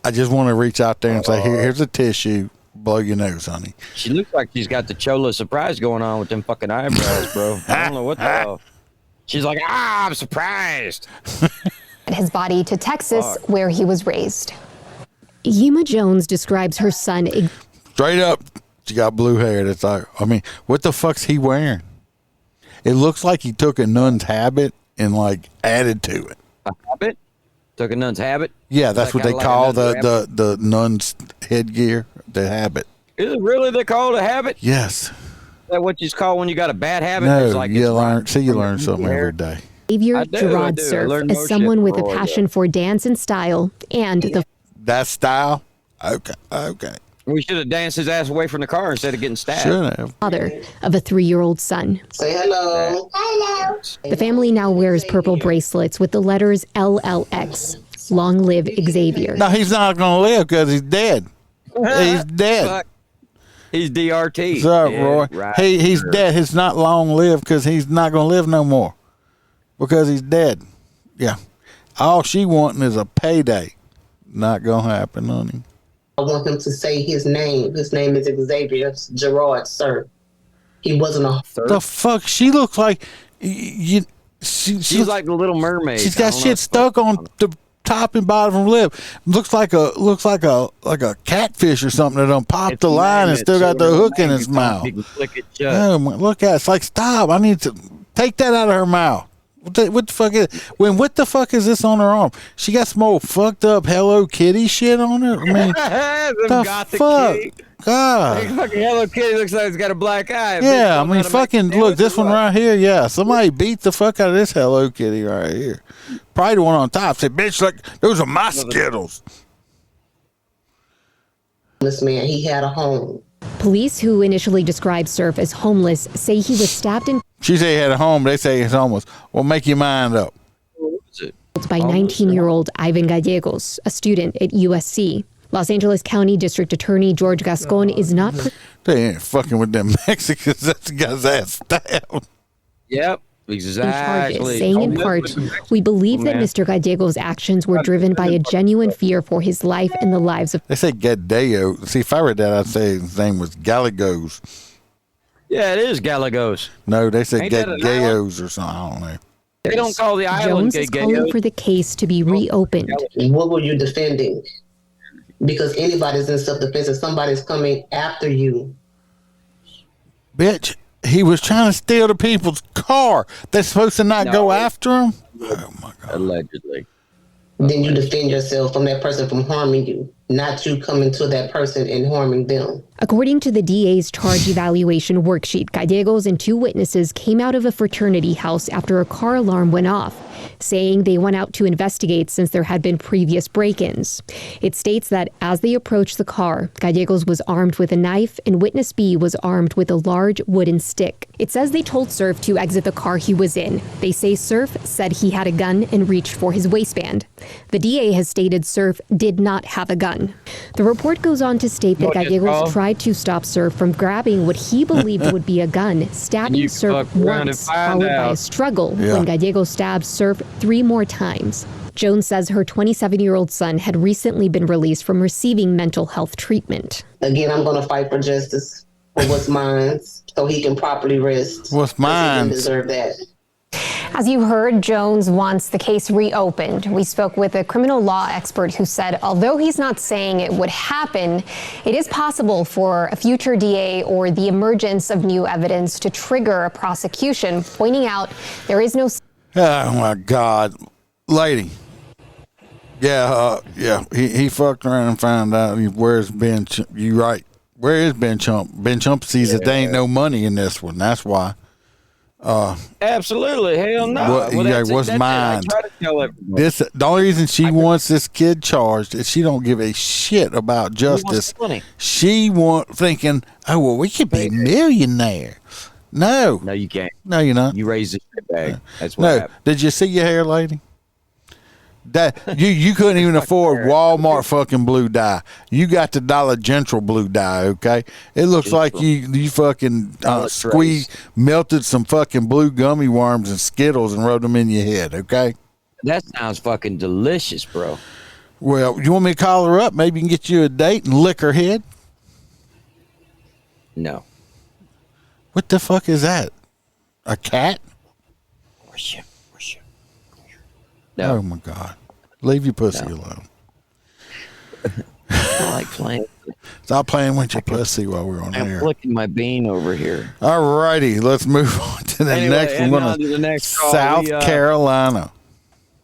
I just want to reach out there and say, here's a tissue. Blow your nose, honey. She looks like she's got the Chola surprise going on with them fucking eyebrows, bro. I don't know what the hell. She's like, I'm surprised. His body to Texas, where he was raised. Yema Jones describes her son. Straight up, she got blue hair. That's like, I mean, what the fuck's he wearing? It looks like he took a nun's habit and like added to it. A habit? Took a nun's habit? Yeah, that's what they call the nun's headgear, the habit. Is it really they call it a habit? Yes. Is that what you call when you got a bad habit? No, It's like you learn something every day. Xavier Gerard Surf is someone with a passion for dance and style, and that style. Okay. We should have danced his ass away from the car instead of getting stabbed. Should have. father of a 3-year-old son. Say hello. Hello. The family now wears purple bracelets with the letters LLX. Long live Xavier. No, he's not going to live because he's dead. He's dead. Fuck. He's DRT. What's up, Roy? Right. He's dead. He's not long lived because he's not going to live no more because he's dead. Yeah. All she wanting is a payday. Not going to happen, honey. I want him to say his name. His name is Xavier Gerard Surf. He wasn't a third. The fuck? She looks like she's like the Little Mermaid. She's got shit stuck on the top and bottom of her lip. Looks like a catfish or something that done popped the line and still got the hook in its mouth. Oh, look at it. It's like, stop. I need to take that out of her mouth. What the fuck is what the fuck is this on her arm? She got some old fucked up Hello Kitty shit on her. I mean, the fuck, God. Fucking Hello Kitty looks like it's got a black eye. Yeah, I mean, fucking look, this one right here. Yeah, somebody beat the fuck out of this Hello Kitty right here. Probably the one on top said, "Bitch, like those are my Skittles." This man, he had a home. Police who initially described Surf as homeless say he was stabbed and She said he had a home. They say he's homeless. Well, make your mind up. killed by 19-year-old Ivan Gallegos, a student at USC. Los Angeles County District Attorney George Gascon is not. They ain't fucking with them Mexicans. That's the guy's ass stabbed. Yep. Charges, Exactly. saying in part, we believe that Mr. Gallegos' actions were driven by a genuine fear for his life and the lives of. They say Gadeo. See, if I read that, I'd say his name was Gallegos. Yeah, it is Gallegos. No, they say Ain't that an Gadgeos or something. I don't know. They don't call the island Jones is calling for the case to be reopened. What were you defending? Because anybody's in self-defense and somebody's coming after you. Bitch, he was trying to steal the people's car. They're supposed to not go after him? Oh, my God. Allegedly. Then you defend yourself from that person from harming you, not you coming to that person and harming them. According to the DA's charge evaluation worksheet, Gallegos and 2 witnesses came out of a fraternity house after a car alarm went off, saying they went out to investigate since there had been previous break-ins. It states that as they approached the car, Gallegos was armed with a knife and witness B was armed with a large wooden stick. It says they told Surf to exit the car he was in. They say Surf said he had a gun and reached for his waistband. The DA has stated Surf did not have a gun. The report goes on to state that Gallegos tried to stop Surf from grabbing what he believed would be a gun, stabbing Surf once, followed by a struggle when Gallegos stabbed Surf 3 more times. Jones says her 27-year-old son had recently been released from receiving mental health treatment. Again, I'm going to fight for justice for what's mine so he can properly rest. What's mine? He deserve that. As you heard, Jones wants the case reopened. We spoke with a criminal law expert who said although he's not saying it would happen, it is possible for a future DA or the emergence of new evidence to trigger a prosecution, pointing out there is no... Oh, my God. Lady. Yeah, He fucked around and found out where's Ben. You right. Where is Ben Chump? Ben Chump sees that there ain't no money in this one. That's why. Absolutely. Hell no. What's mine? The only reason she wants this kid charged is she don't give a shit about justice. She thinking, oh, well, we could be millionaire. No, you can't. No, you're not. You raise the shit bag. That's what happened. Did you see your hair, lady? That you couldn't even afford Walmart fucking blue dye. You got the Dollar General blue dye, okay? It looks like you fucking melted some fucking blue gummy worms and Skittles and rubbed them in your head, okay? That sounds fucking delicious, bro. Well, you want me to call her up? Maybe you can get you a date and lick her head? No. What the fuck is that? A cat? No. Oh my God. Leave your pussy alone. I like playing. Stop playing with your pussy while we're on I'm air. flicking my bean over here. All righty. Let's move on to the next one. South Carolina.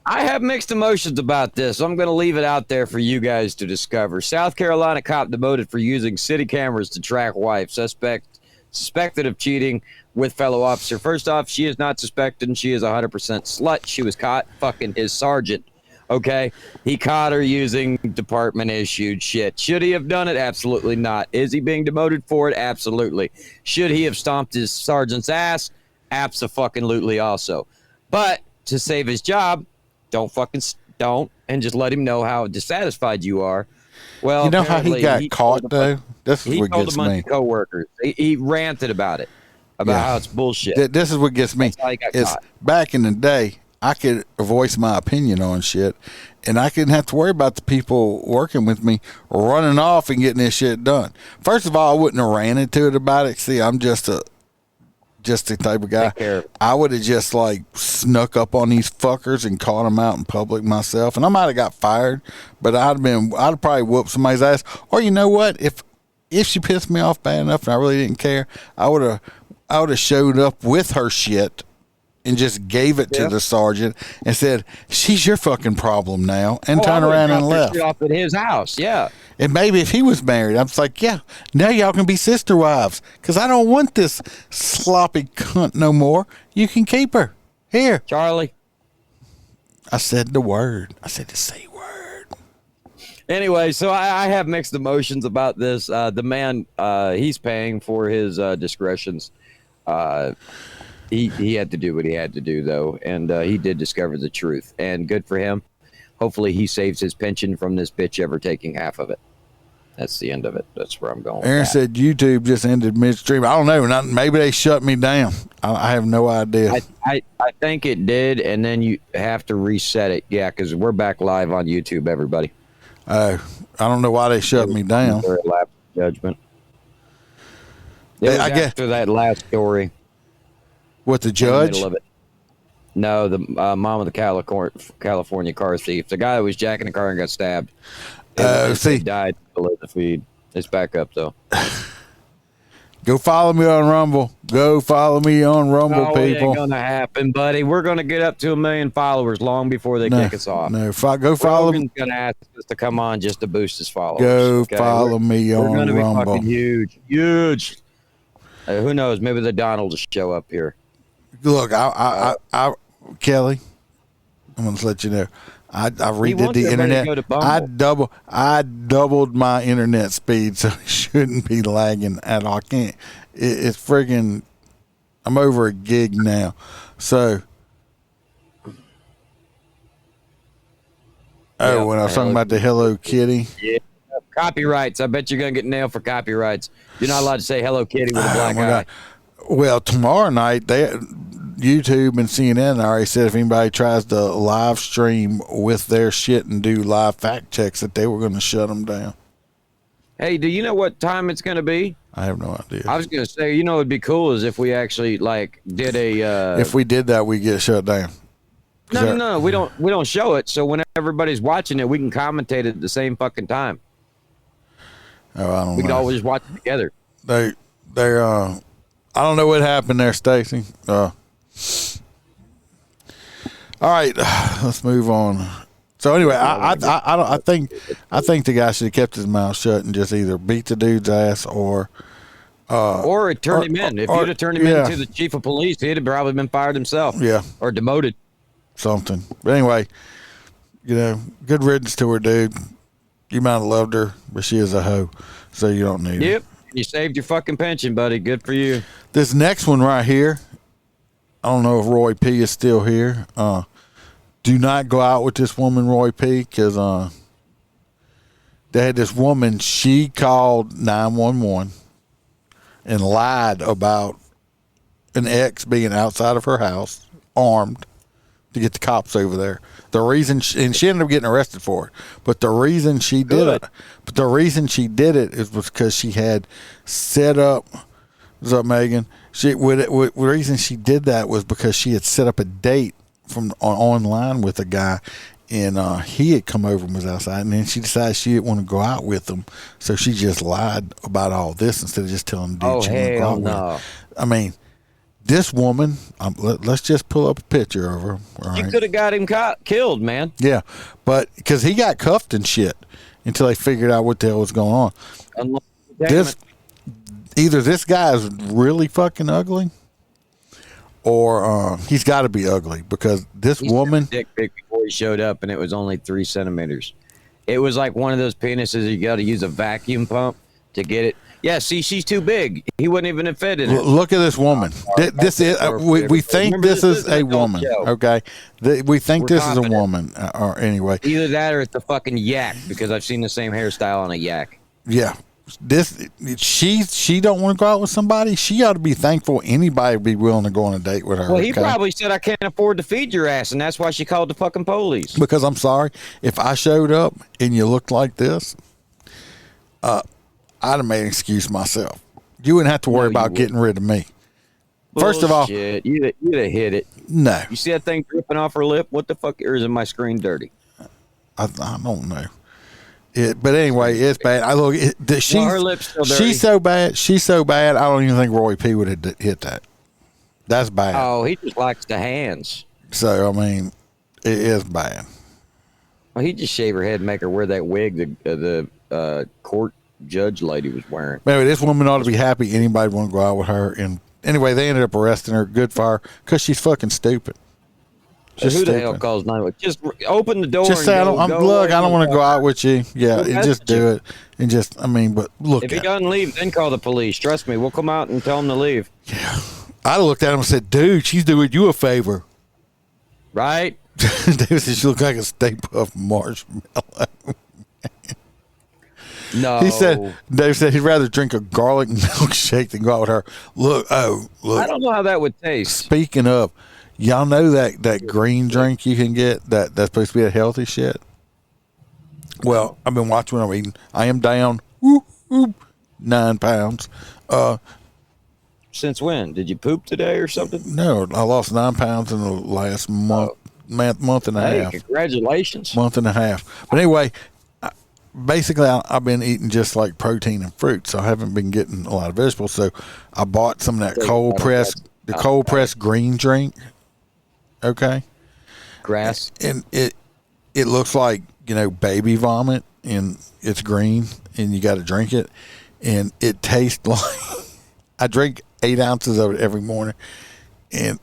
I have mixed emotions about this. I'm going to leave it out there for you guys to discover. South Carolina cop demoted for using city cameras to track wife. Suspected of cheating with fellow officer. First off, she is not suspected, and she is 100% slut. She was caught fucking his sergeant. Okay? He caught her using department-issued shit. Should he have done it? Absolutely not. Is he being demoted for it? Absolutely. Should he have stomped his sergeant's ass? Abso-fucking-lutely also. But to save his job, don't, and just let him know how dissatisfied you are. Well, you know how he got caught, though? This is what gets me. He told a bunch of coworkers. He ranted about it, how it's bullshit. This is what gets me. Back in the day, I could voice my opinion on shit, and I didn't have to worry about the people working with me running off and getting this shit done. First of all, I wouldn't have ran into it about it. See, I'm just the type of guy. I would have just snuck up on these fuckers and caught them out in public myself, and I might have got fired, but I'd have probably whooped somebody's ass. Or you know what? If she pissed me off bad enough and I really didn't care, I would have showed up with her shit and just gave it to the sergeant and said, "She's your fucking problem now," and turned around and left. Off at his house, yeah. And maybe if he was married, I'm just like, yeah, now y'all can be sister wives because I don't want this sloppy cunt no more. You can keep her. Here, Charlie. I said the word. I said the C word. Anyway, so I have mixed emotions about this. The man, he's paying for his discretions. He had to do what he had to do, though, and he did discover the truth. And good for him. Hopefully, he saves his pension from this bitch ever taking half of it. That's the end of it. That's where I'm going. Aaron said YouTube just ended midstream. I don't know. Maybe they shut me down. I have no idea. I think it did, and then you have to reset it. Yeah, because we're back live on YouTube, everybody. I don't know why they shut me down. Judgment. I guess after that last story. What, the judge? In the middle of it. No, the mom of the California car thief. The guy that was jacking the car and got stabbed. He died below the feed. It's back up, though. Go follow me on Rumble. Go follow me on Rumble, people. It ain't going to happen, buddy. We're going to get up to 1 million followers long before they kick us off. No, go follow me. Rogan's going to ask us to come on just to boost his followers. Go follow me on Rumble. We're going to be fucking huge. Huge. Who knows? Maybe the Donald will show up here. Look, Kelly, I'm going to let you know. I redid the internet. I doubled my internet speed, so it shouldn't be lagging at all. I can't. It's friggin'. I'm over a gig now, so. When I was talking about the Hello Kitty. Yeah, copyrights. I bet you're gonna get nailed for copyrights. You're not allowed to say Hello Kitty with a black eye. God. Well, tomorrow night YouTube and CNN already said if anybody tries to live stream with their shit and do live fact checks that they were going to shut them down. Hey, do you know what time it's going to be? I have no idea. I was going to say, it'd be cool is if we actually did a. If we did that, we get shut down. No, we don't show it. So when everybody's watching it, we can commentate it at the same fucking time. Oh, I don't know. We can always watch it together. I don't know what happened there, Stacy. All right, let's move on. So anyway, I think the guy should have kept his mouth shut and just either beat the dude's ass or turn him in. If you'd have turned him into the chief of police, he'd have probably been fired himself. Yeah, or demoted. Something. But anyway, good riddance to her, dude. You might have loved her, but she is a hoe, so you don't need her. Yep. You saved your fucking pension, buddy. Good for you. This next one right here, I don't know if Roy P. is still here. Do not go out with this woman, Roy P., because they had this woman, she called 911 and lied about an ex being outside of her house, armed, to get the cops over there. The reason, and she ended up getting arrested for it, but the reason she did it, is because she had set up. What's up, Megan? The reason she did that was because she had set up a date online with a guy, and he had come over and was outside, and then she decided she didn't want to go out with him, so she just lied about all this instead of just telling the dude she wanted to go out with him. I mean, this woman, let's just pull up a picture of her. You could have got him killed, man. Yeah, but because he got cuffed and shit until they figured out what the hell was going on. Either this guy is really fucking ugly, or he's got to be ugly because this woman. Dick pic before he showed up, and it was only 3 centimeters. It was like one of those penises you got to use a vacuum pump to get it. Yeah, see, she's too big. He wouldn't even have fit in it. Look at this woman. This is we think this is a woman. Okay, we think this is a woman. Or anyway, either that or it's a fucking yak because I've seen the same hairstyle on a yak. Yeah, she don't want to go out with somebody. She ought to be thankful anybody would be willing to go on a date with her. Well, he probably said I can't afford to feed your ass, and that's why she called the fucking police. Because I'm sorry, if I showed up and you looked like this, I'd have made an excuse myself. You wouldn't have to worry about getting rid of me. First of all, you'd have hit it. No. You see that thing dripping off her lip? What the fuck? Or is my screen dirty? I don't know. But anyway, it's bad. I look. Her lip's still dirty. She's so bad. She's so bad. I don't even think Roy P. would have hit that. That's bad. Oh, he just likes the hands. So I mean, it is bad. Well, he just shave her head and make her wear that wig the court judge lady was wearing. Anyway, this woman ought to be happy anybody want to go out with her. And anyway, they ended up arresting her. Good for her because she's fucking stupid. Just who the stay hell put. calls 911? Just open the door. Just say, I don't want to go out with you. Yeah, We'll and just message do it. And just, but look If he at it. doesn't leave, then call the police. Trust me, we'll come out and tell him to leave. I looked at him and said, dude, she's doing you a favor. Right? David said, she looked like a Stay Puft marshmallow. No. Dave said he'd rather drink a garlic milkshake than go out with her. Look. I don't know how that would taste. Speaking of, y'all know that green drink you can get that's supposed to be a healthy shit? Well, I've been watching when I'm eating. I am down 9 pounds. Since when? Did you poop today or something? No, I lost 9 pounds in the last month and a half. Congratulations. Month and a half. But anyway, basically, I've been eating just like protein and fruit, so I haven't been getting a lot of vegetables. So I bought some of that cold pressed green drink. Okay, grass, and it looks like baby vomit, and it's green, and you got to drink it, and it tastes like I drink 8 ounces of it every morning, and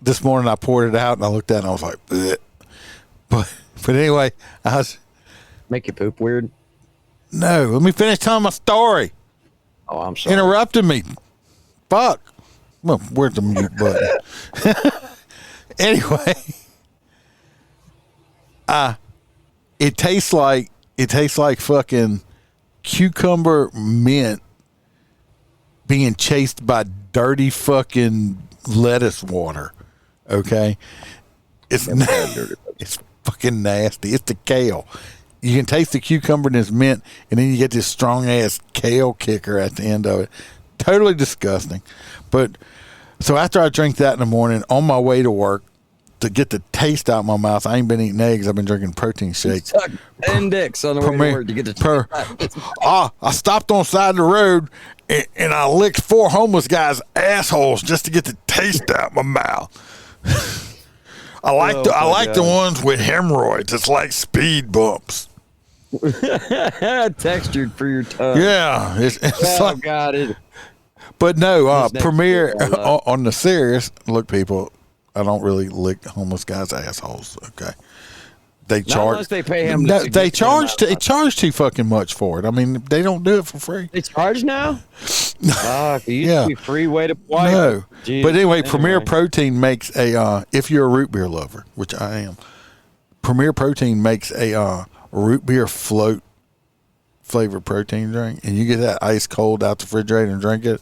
this morning I poured it out and I looked at it and I was like, bleh. But anyway, I was. Make you poop weird? No, let me finish telling my story. Oh, I'm sorry. Interrupted me. Fuck. Well, where's the mute button? Anyway, it tastes like fucking cucumber mint being chased by dirty fucking lettuce water. Okay, it's fucking nasty. It's the kale. You can taste the cucumber and it's mint, and then you get this strong ass kale kicker at the end of it. Totally disgusting. But so after I drink that in the morning, on my way to work, to get the taste out of my mouth, I ain't been eating eggs. I've been drinking protein shakes. Suck 10 dicks on the way to work to get the I stopped on the side of the road and I licked 4 homeless guys' assholes just to get the taste out of my mouth. I like the ones with hemorrhoids. It's like speed bumps. Textured for your tongue. Yeah, it's like, God, but no, Premier on the serious. Look, people, I don't really lick homeless guys' assholes. Okay, they charge. Unless they pay him. No, they charge. They charge too fucking much for it. I mean, they don't do it for free. They charge now. It used to be free way to play. No, Jeez. but anyway, Premier Protein makes a. If you're a root beer lover, which I am, Premier Protein makes a root beer float flavored protein drink, and you get that ice cold out the refrigerator and drink it.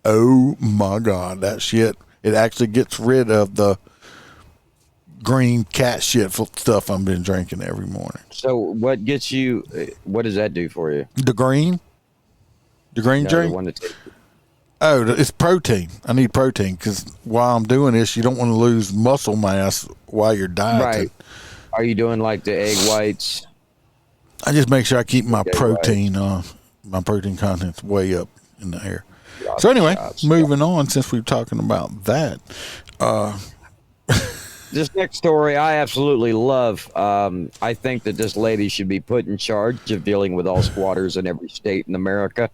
Oh my God, that shit! It actually gets rid of the green cat shit stuff I've been drinking every morning. So what gets you? What does that do for you? The green drink. The one that it's protein. I need protein because while I'm doing this, you don't want to lose muscle mass while you're dieting. Right. Are you doing like the egg whites? I just make sure I keep my protein content's way up in the air. So anyway, moving on, since we're talking about that. This next story I absolutely love. I think that this lady should be put in charge of dealing with all squatters in every state in America.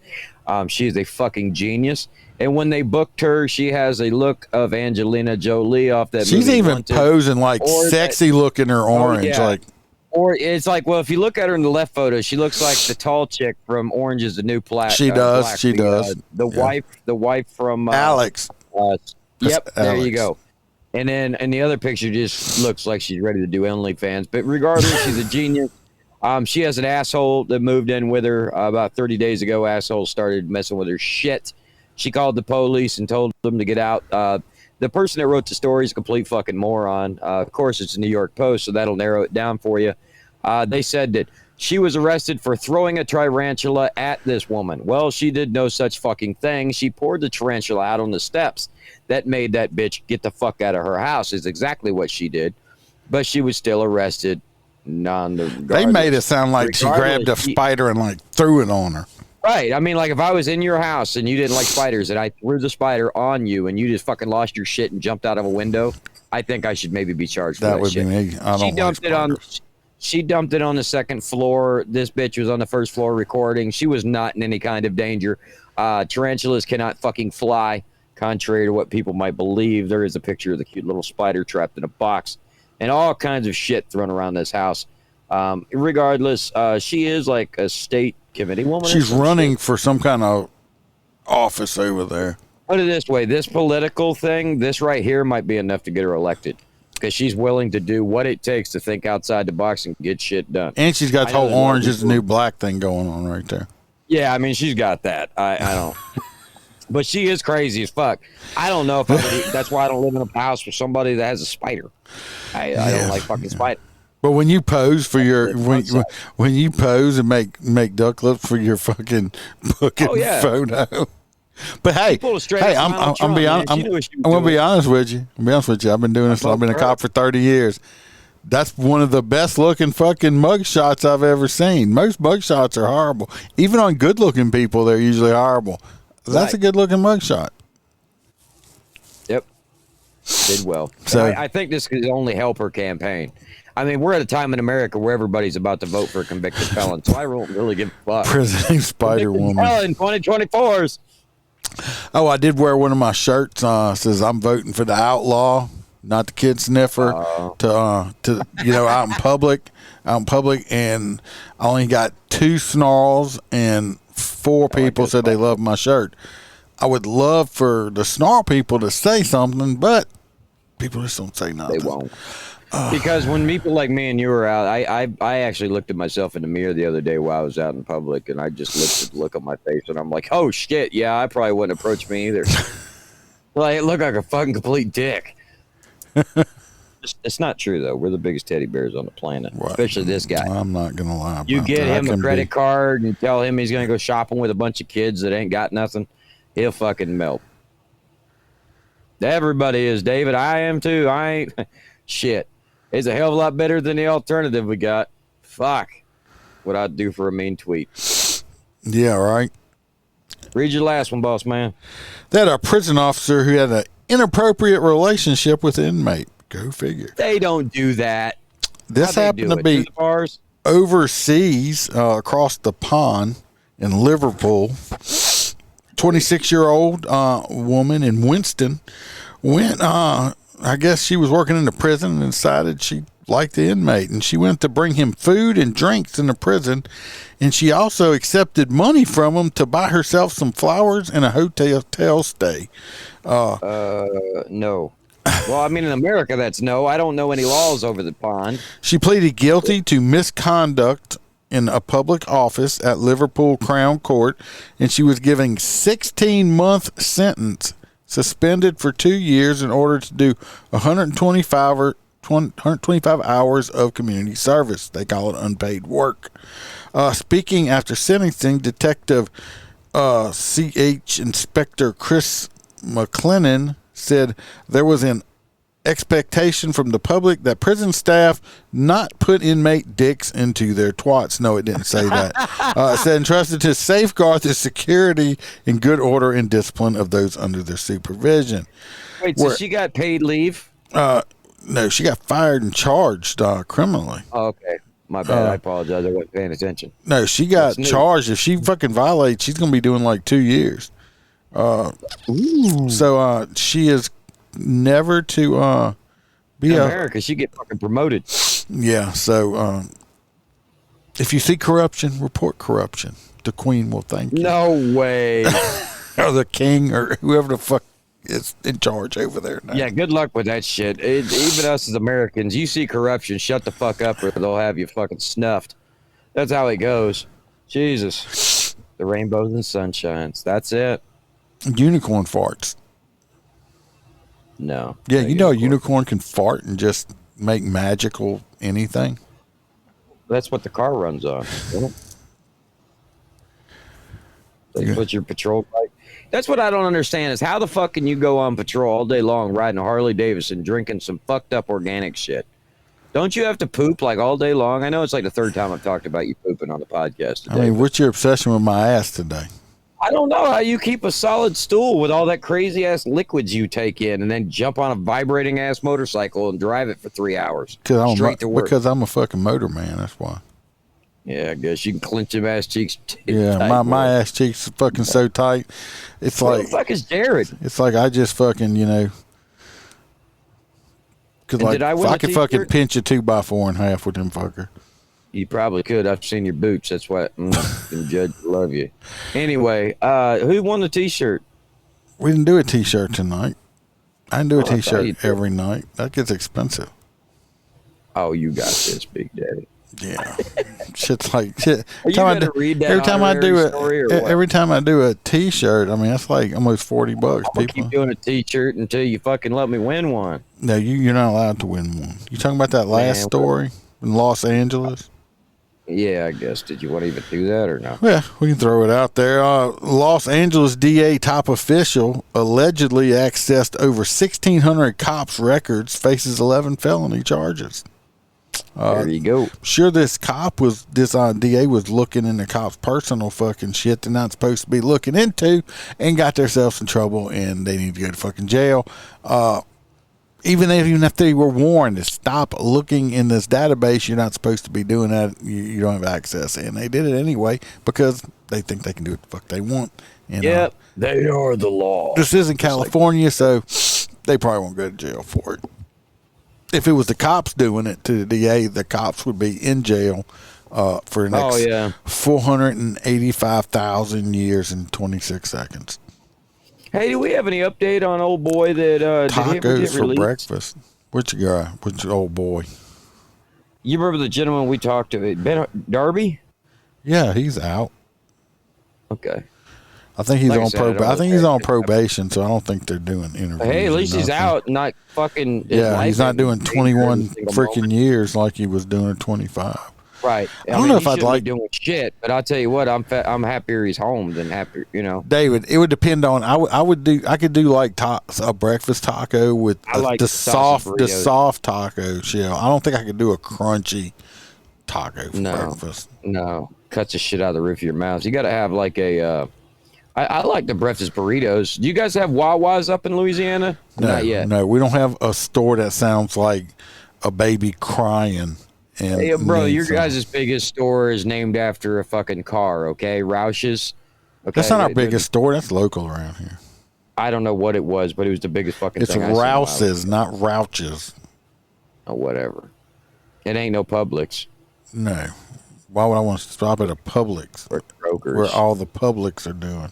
She's a fucking genius. And when they booked her, she has a look of Angelina Jolie off that movie. She's even posing like sexy looking her orange. Or it's like, well, if you look at her in the left photo, she looks like the tall chick from Orange is the New Black. She does. She does. The wife from Alex. Yep. There Alex. you go. And then in the other picture, just looks like she's ready to do OnlyFans. But regardless, she's a genius. She has an asshole that moved in with her about 30 days ago. Asshole started messing with her shit. She called the police and told them to get out. The person that wrote the story is a complete fucking moron. Of course, it's the New York Post, so that'll narrow it down for you. They said that she was arrested for throwing a tarantula at this woman. Well, she did no such fucking thing. She poured the tarantula out on the steps. That made that bitch get the fuck out of her house is exactly what she did. But she was still arrested. They made it sound like she grabbed a spider and like threw it on her. Right. I mean, like if I was in your house and you didn't like spiders and I threw the spider on you and you just fucking lost your shit and jumped out of a window, I think I should maybe be charged for that would shit. be me. I don't She dumped it on the second floor. This bitch was on the first floor recording. She was not in any kind of danger. Tarantulas cannot fucking fly, contrary to what people might believe. There is a picture of the cute little spider trapped in a box. and all kinds of shit thrown around this house. Regardless, she is like a state committee woman. She's running for some kind of office over there. Put it this way, this political thing, this right here might be enough to get her elected. Because she's willing to do what it takes to think outside the box and get shit done. And she's got the whole orange is the new black thing going on right there. Yeah, I mean, she's got that. I don't. But she is crazy as fuck. I don't know if I would, that's why I don't live in a house with somebody that has a spider. I don't like fucking spiders. But when you pose for your when you pose and make duck lips for your fucking booking photo. But hey, I'm gonna be honest with you. I've been doing this. I've been a cop for 30 years. That's one of the best looking fucking mugshots I've ever seen. Most mugshots are horrible. Even on good looking people, they're usually horrible. That's a good looking mugshot. Yep. Did well. So I think this could only help her campaign. I mean, we're at a time in America where everybody's about to vote for a convicted felon, so I don't really give a fuck. Presenting Spider Woman. Felon 2024s. Oh, I did wear one of my shirts. Says I'm voting for the outlaw, not the kid sniffer. To out in public, and I only got 2 snarls, and 4 people said they love my shirt. I would love for the snarl people to say something, but people just don't say nothing. They won't. Because when people like me and you were out, I actually looked at myself in the mirror the other day while I was out in public, and I just look at my face, and I'm like, oh shit, yeah, I probably wouldn't approach me either. Like, it looked like a fucking complete dick. It's not true though. We're the biggest teddy bears on the planet, especially this guy. I'm not gonna lie. You get him a credit card and tell him he's gonna go shopping with a bunch of kids that ain't got nothing, he'll fucking melt. Everybody is, David. I am too. I ain't shit. It's a hell of a lot better than the alternative we got. Fuck. What I'd do for a mean tweet. Yeah, right. Read your last one, boss man. They had a prison officer who had an inappropriate relationship with an inmate. Go figure. They don't do that. This happened to be overseas, across the pond in Liverpool. 26-year-old woman in Winston went, I guess she was working in the prison and decided she liked the inmate, and she went to bring him food and drinks in the prison, and she also accepted money from him to buy herself some flowers and a hotel stay. No. Well, I mean, in America, that's no. I don't know any laws over the pond. She pleaded guilty to misconduct in a public office at Liverpool Crown Court, and she was given 16-month sentence, suspended for 2 years in order to do 125 hours of community service. They call it unpaid work. Speaking after sentencing, Detective CH Inspector Chris McLennan said there was an expectation from the public that prison staff not put inmate dicks into their twats. No, it didn't say that. It said entrusted to safeguard the security and good order and discipline of those under their supervision. Wait, so she got paid leave? No, she got fired and charged criminally. Oh, okay. My bad. I apologize. I wasn't paying attention. No, she got charged. If she fucking violates, she's going to be doing like 2 years. So she is never to be in America. She get fucking promoted. Yeah. So if you see corruption, report corruption. The Queen will thank you. No way. Or the King or whoever the fuck is in charge over there now. Yeah, good luck with that shit. Even us as Americans, you see corruption, shut the fuck up or they'll have you fucking snuffed. That's how it goes. Jesus. The rainbows and sunshines. That's it. Unicorn farts. No. Yeah, you know a unicorn can fart and just make magical anything? That's what the car runs on. That's what your patrol bike. That's what I don't understand is how the fuck can you go on patrol all day long riding a Harley Davidson drinking some fucked up organic shit? Don't you have to poop like all day long? I know it's like the third time I've talked about you pooping on the podcast today. I mean, what's your obsession with my ass today? I don't know how you keep a solid stool with all that crazy ass liquids you take in and then jump on a vibrating ass motorcycle and drive it for 3 hours straight to work. Because I'm a fucking motor man, that's why. Yeah, I guess you can clench them ass cheeks. Yeah, tight, my ass cheeks are fucking so tight. It's like, who the fuck is Jared? It's like I just fucking, Cause like, I could fucking pinch a 2x4 in half with them fucker. You probably could. I've seen your boots. That's why the judge love you. Anyway, who won the T-shirt? We didn't do a T-shirt tonight. I didn't do a T-shirt every night. That gets expensive. Oh, you got this, Big Daddy. Yeah, shit's like shit. Every time I do a T-shirt, I mean that's like almost $40. People keep doing a T-shirt until you fucking let me win one. No, you're not allowed to win one. You talking about that last story in Los Angeles? Yeah, I guess. Did you want to even do that or not? Yeah, we can throw it out there. Los Angeles DA top official allegedly accessed over 1,600 cops' records, faces 11 felony charges. There you go. Sure, this DA was looking into cops' personal fucking shit they're not supposed to be looking into, and got themselves in trouble, and they need to go to fucking jail. Even if they were warned to stop looking in this database, you're not supposed to be doing that. You don't have access, and they did it anyway because they think they can do what the fuck they want. And, yep, they are the law. This isn't California, so they probably won't go to jail for it. If it was the cops doing it to the DA, the cops would be in jail for the next 485,000 years and 26 seconds. Hey, do we have any update on old boy that tacos for breakfast? Which guy? Which old boy? You remember the gentleman we talked to, Ben Darby? Yeah, he's out. Okay. I think he's on probation. I think he's on probation, so I don't think they're doing interviews. Hey, at least he's out, not fucking. Yeah, he's not doing 21 freaking years like he was doing at 25. Right. I don't know if I'd like doing shit, but I'll tell you what, I'm happier he's home than happier. You know, David. It would depend on. I could do like a breakfast taco with the soft taco shell. I don't think I could do a crunchy taco for breakfast. No, cuts the shit out of the roof of your mouth. You got to have like a. I like the breakfast burritos. Do you guys have Wawas up in Louisiana? No, not yet. No, we don't have a store that sounds like a baby crying. And hey, bro, your guys' biggest store is named after a fucking car, okay? Roush's. Okay? That's not our biggest store. That's local around here. I don't know what it was, but it was the biggest fucking thing. It's Rouse's, not Rouches. Oh, whatever. It ain't no Publix. No. Why would I want to stop at a Publix? Or Kroger's. Where all the Publix are doing.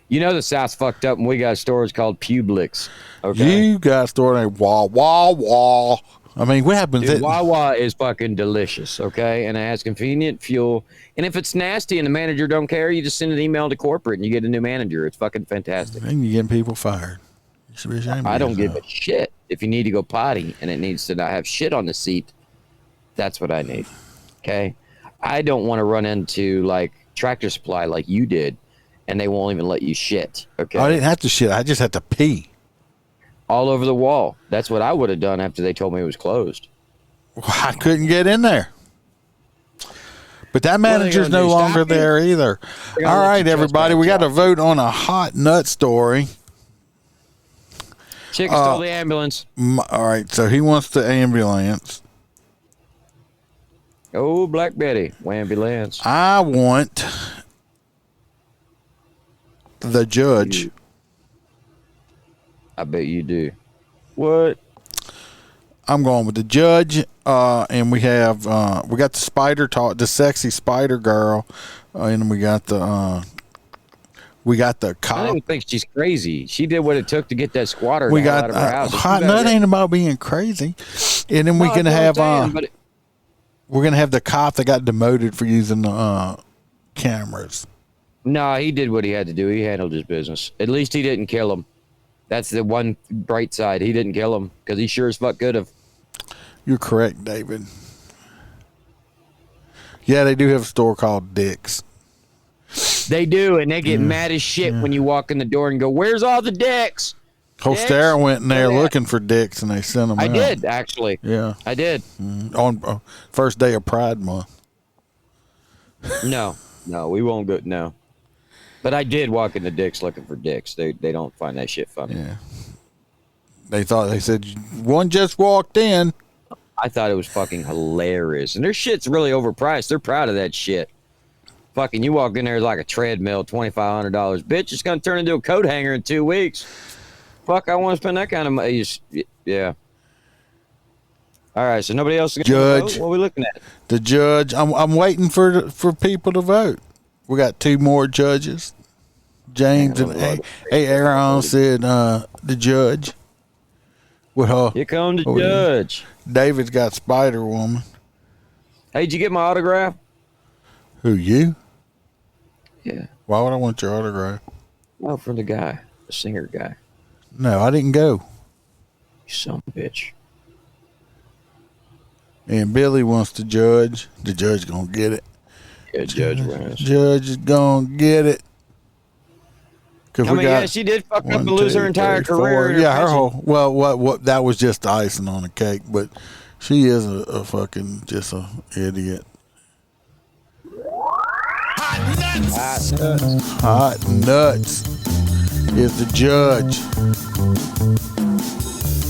You know the South's fucked up, and we got stores called Publix. Okay? You got a store named Wawa. I mean, what happens? Dude, Wawa is fucking delicious, okay? And it has convenient fuel. And if it's nasty and the manager don't care, you just send an email to corporate and you get a new manager. It's fucking fantastic. And you're getting people fired. You should be ashamed. I don't give a shit. If you need to go potty and it needs to not have shit on the seat, that's what I need, okay? I don't want to run into, like, Tractor Supply like you did, and they won't even let you shit, okay? I didn't have to shit. I just had to pee. All over the wall. That's what I would have done after they told me it was closed. Well, I couldn't get in there. But that manager's no longer there either. All right, everybody, we got to vote on a hot nut story. Chick stole the ambulance. All right, so he wants the ambulance. Oh, Black Betty, ambulance. I want the judge. I bet you do. What? I'm going with the judge, and we have we got the spider talk, the sexy spider girl, and we got the cop. I don't think she's crazy. She did what it took to get that squatter we got out of her house. Hot nut ain't about being crazy, and then we're gonna have we're gonna have the cop that got demoted for using the cameras. No, he did what he had to do. He handled his business. At least he didn't kill him. That's the one bright side. He didn't kill him because he sure as fuck could have. You're correct, David. Yeah, they do have a store called Dick's. They do, and they get mad as shit when you walk in the door and go, "Where's all the Dicks?" Hostera went in there looking for Dicks, and they sent them out. I did, actually. Yeah. I did. On first day of Pride Month. No, we won't go. No. But I did walk into Dick's looking for Dicks. They don't find that shit funny. Yeah. They said one just walked in. I thought it was fucking hilarious. And their shit's really overpriced. They're proud of that shit. Fucking you walk in there like a treadmill, $2,500. Bitch, it's going to turn into a coat hanger in 2 weeks. Fuck, I want to spend that kind of money. Yeah. All right, so nobody else is going to Judge. vote? What are we looking at? The judge. I'm waiting for people to vote. We got 2 more judges. James and Aaron said the judge. Well, Here comes the judge. David's got Spider Woman. Hey, did you get my autograph? Who, you? Yeah. Why would I want your autograph? Oh, from the guy, the singer guy. No, I didn't go. You son of a bitch. And Billy wants to judge. The judge gonna get it. Yeah, judge wins. Judge is gonna get it. I mean, yeah, she did fuck up and lose her entire career. Yeah, her whole. Well, what? That was just the icing on the cake, but she is a fucking just a idiot. Hot nuts is the judge.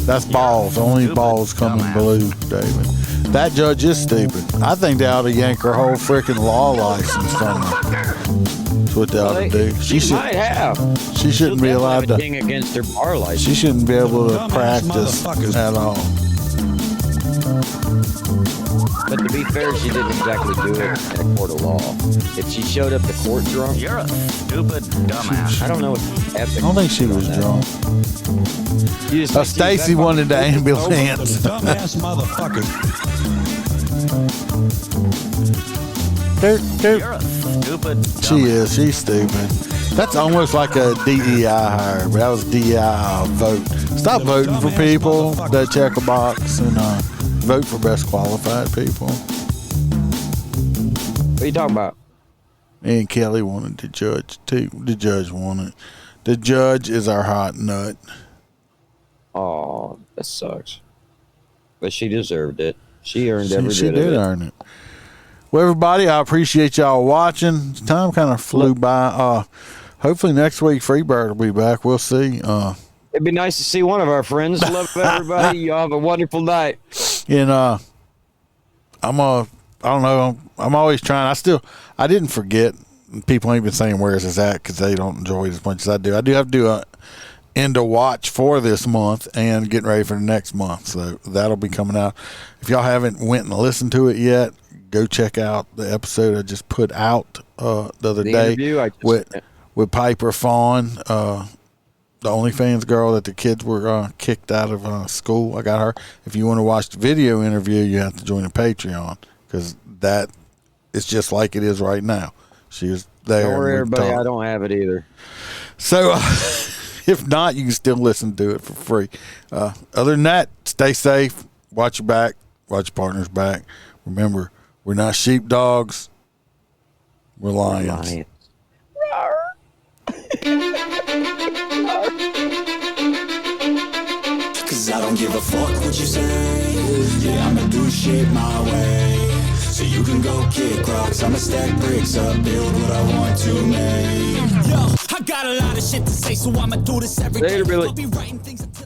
That's balls. Only balls come in blue, David. That judge is stupid. I think they ought to yank her whole freaking law license from her. That's what they ought to do. She might have. She shouldn't be allowed to. King against her bar license. She shouldn't be able to practice at all. But to be fair, she didn't exactly do it in a court of law. If she showed up to court drunk, you're a stupid dumbass. I don't know what ethics. I don't think she was drunk. Stacy wanted the ambulance. Dumbass motherfucker. You're a stupid dumbass. She is. She's stupid. That's almost like a DEI hire, but that was DEI vote. Stop voting for people that check a box and vote for best qualified people. What are you talking about? And Kelly wanted the judge too. The judge wanted. The judge is our hot nut. Oh, that sucks. But she deserved it. She earned every bit of it. She did earn it. Well, everybody, I appreciate y'all watching. Time kind of flew by. Hopefully next week Freebird will be back. We'll see. It'd be nice to see one of our friends. Love everybody. Y'all have a wonderful night. And I don't know. I'm always trying. I didn't forget. People ain't been saying where's this at because they don't enjoy it as much as I do. I do have to do a end of watch for this month and getting ready for the next month. So that'll be coming out. If y'all haven't went and listened to it yet, go check out the episode I just put out the other day with Piper Fawn, the OnlyFans girl that the kids were kicked out of school. I got her. If you want to watch the video interview, you have to join the Patreon because that is just like it is right now. She was there. Don't worry, everybody. I don't have it either. So if not, you can still listen to it for free. Other than that, stay safe. Watch your back. Watch your partner's back. Remember, we're not sheepdogs. We're lions. Cause I don't give a fuck what you say. Yeah, I'ma do shit my way. So you can go kick rocks, I'ma stack bricks up, build what I want to make. Yo, I got a lot of shit to say, so I'ma do this every day. Later, Billy. I'll be writing things until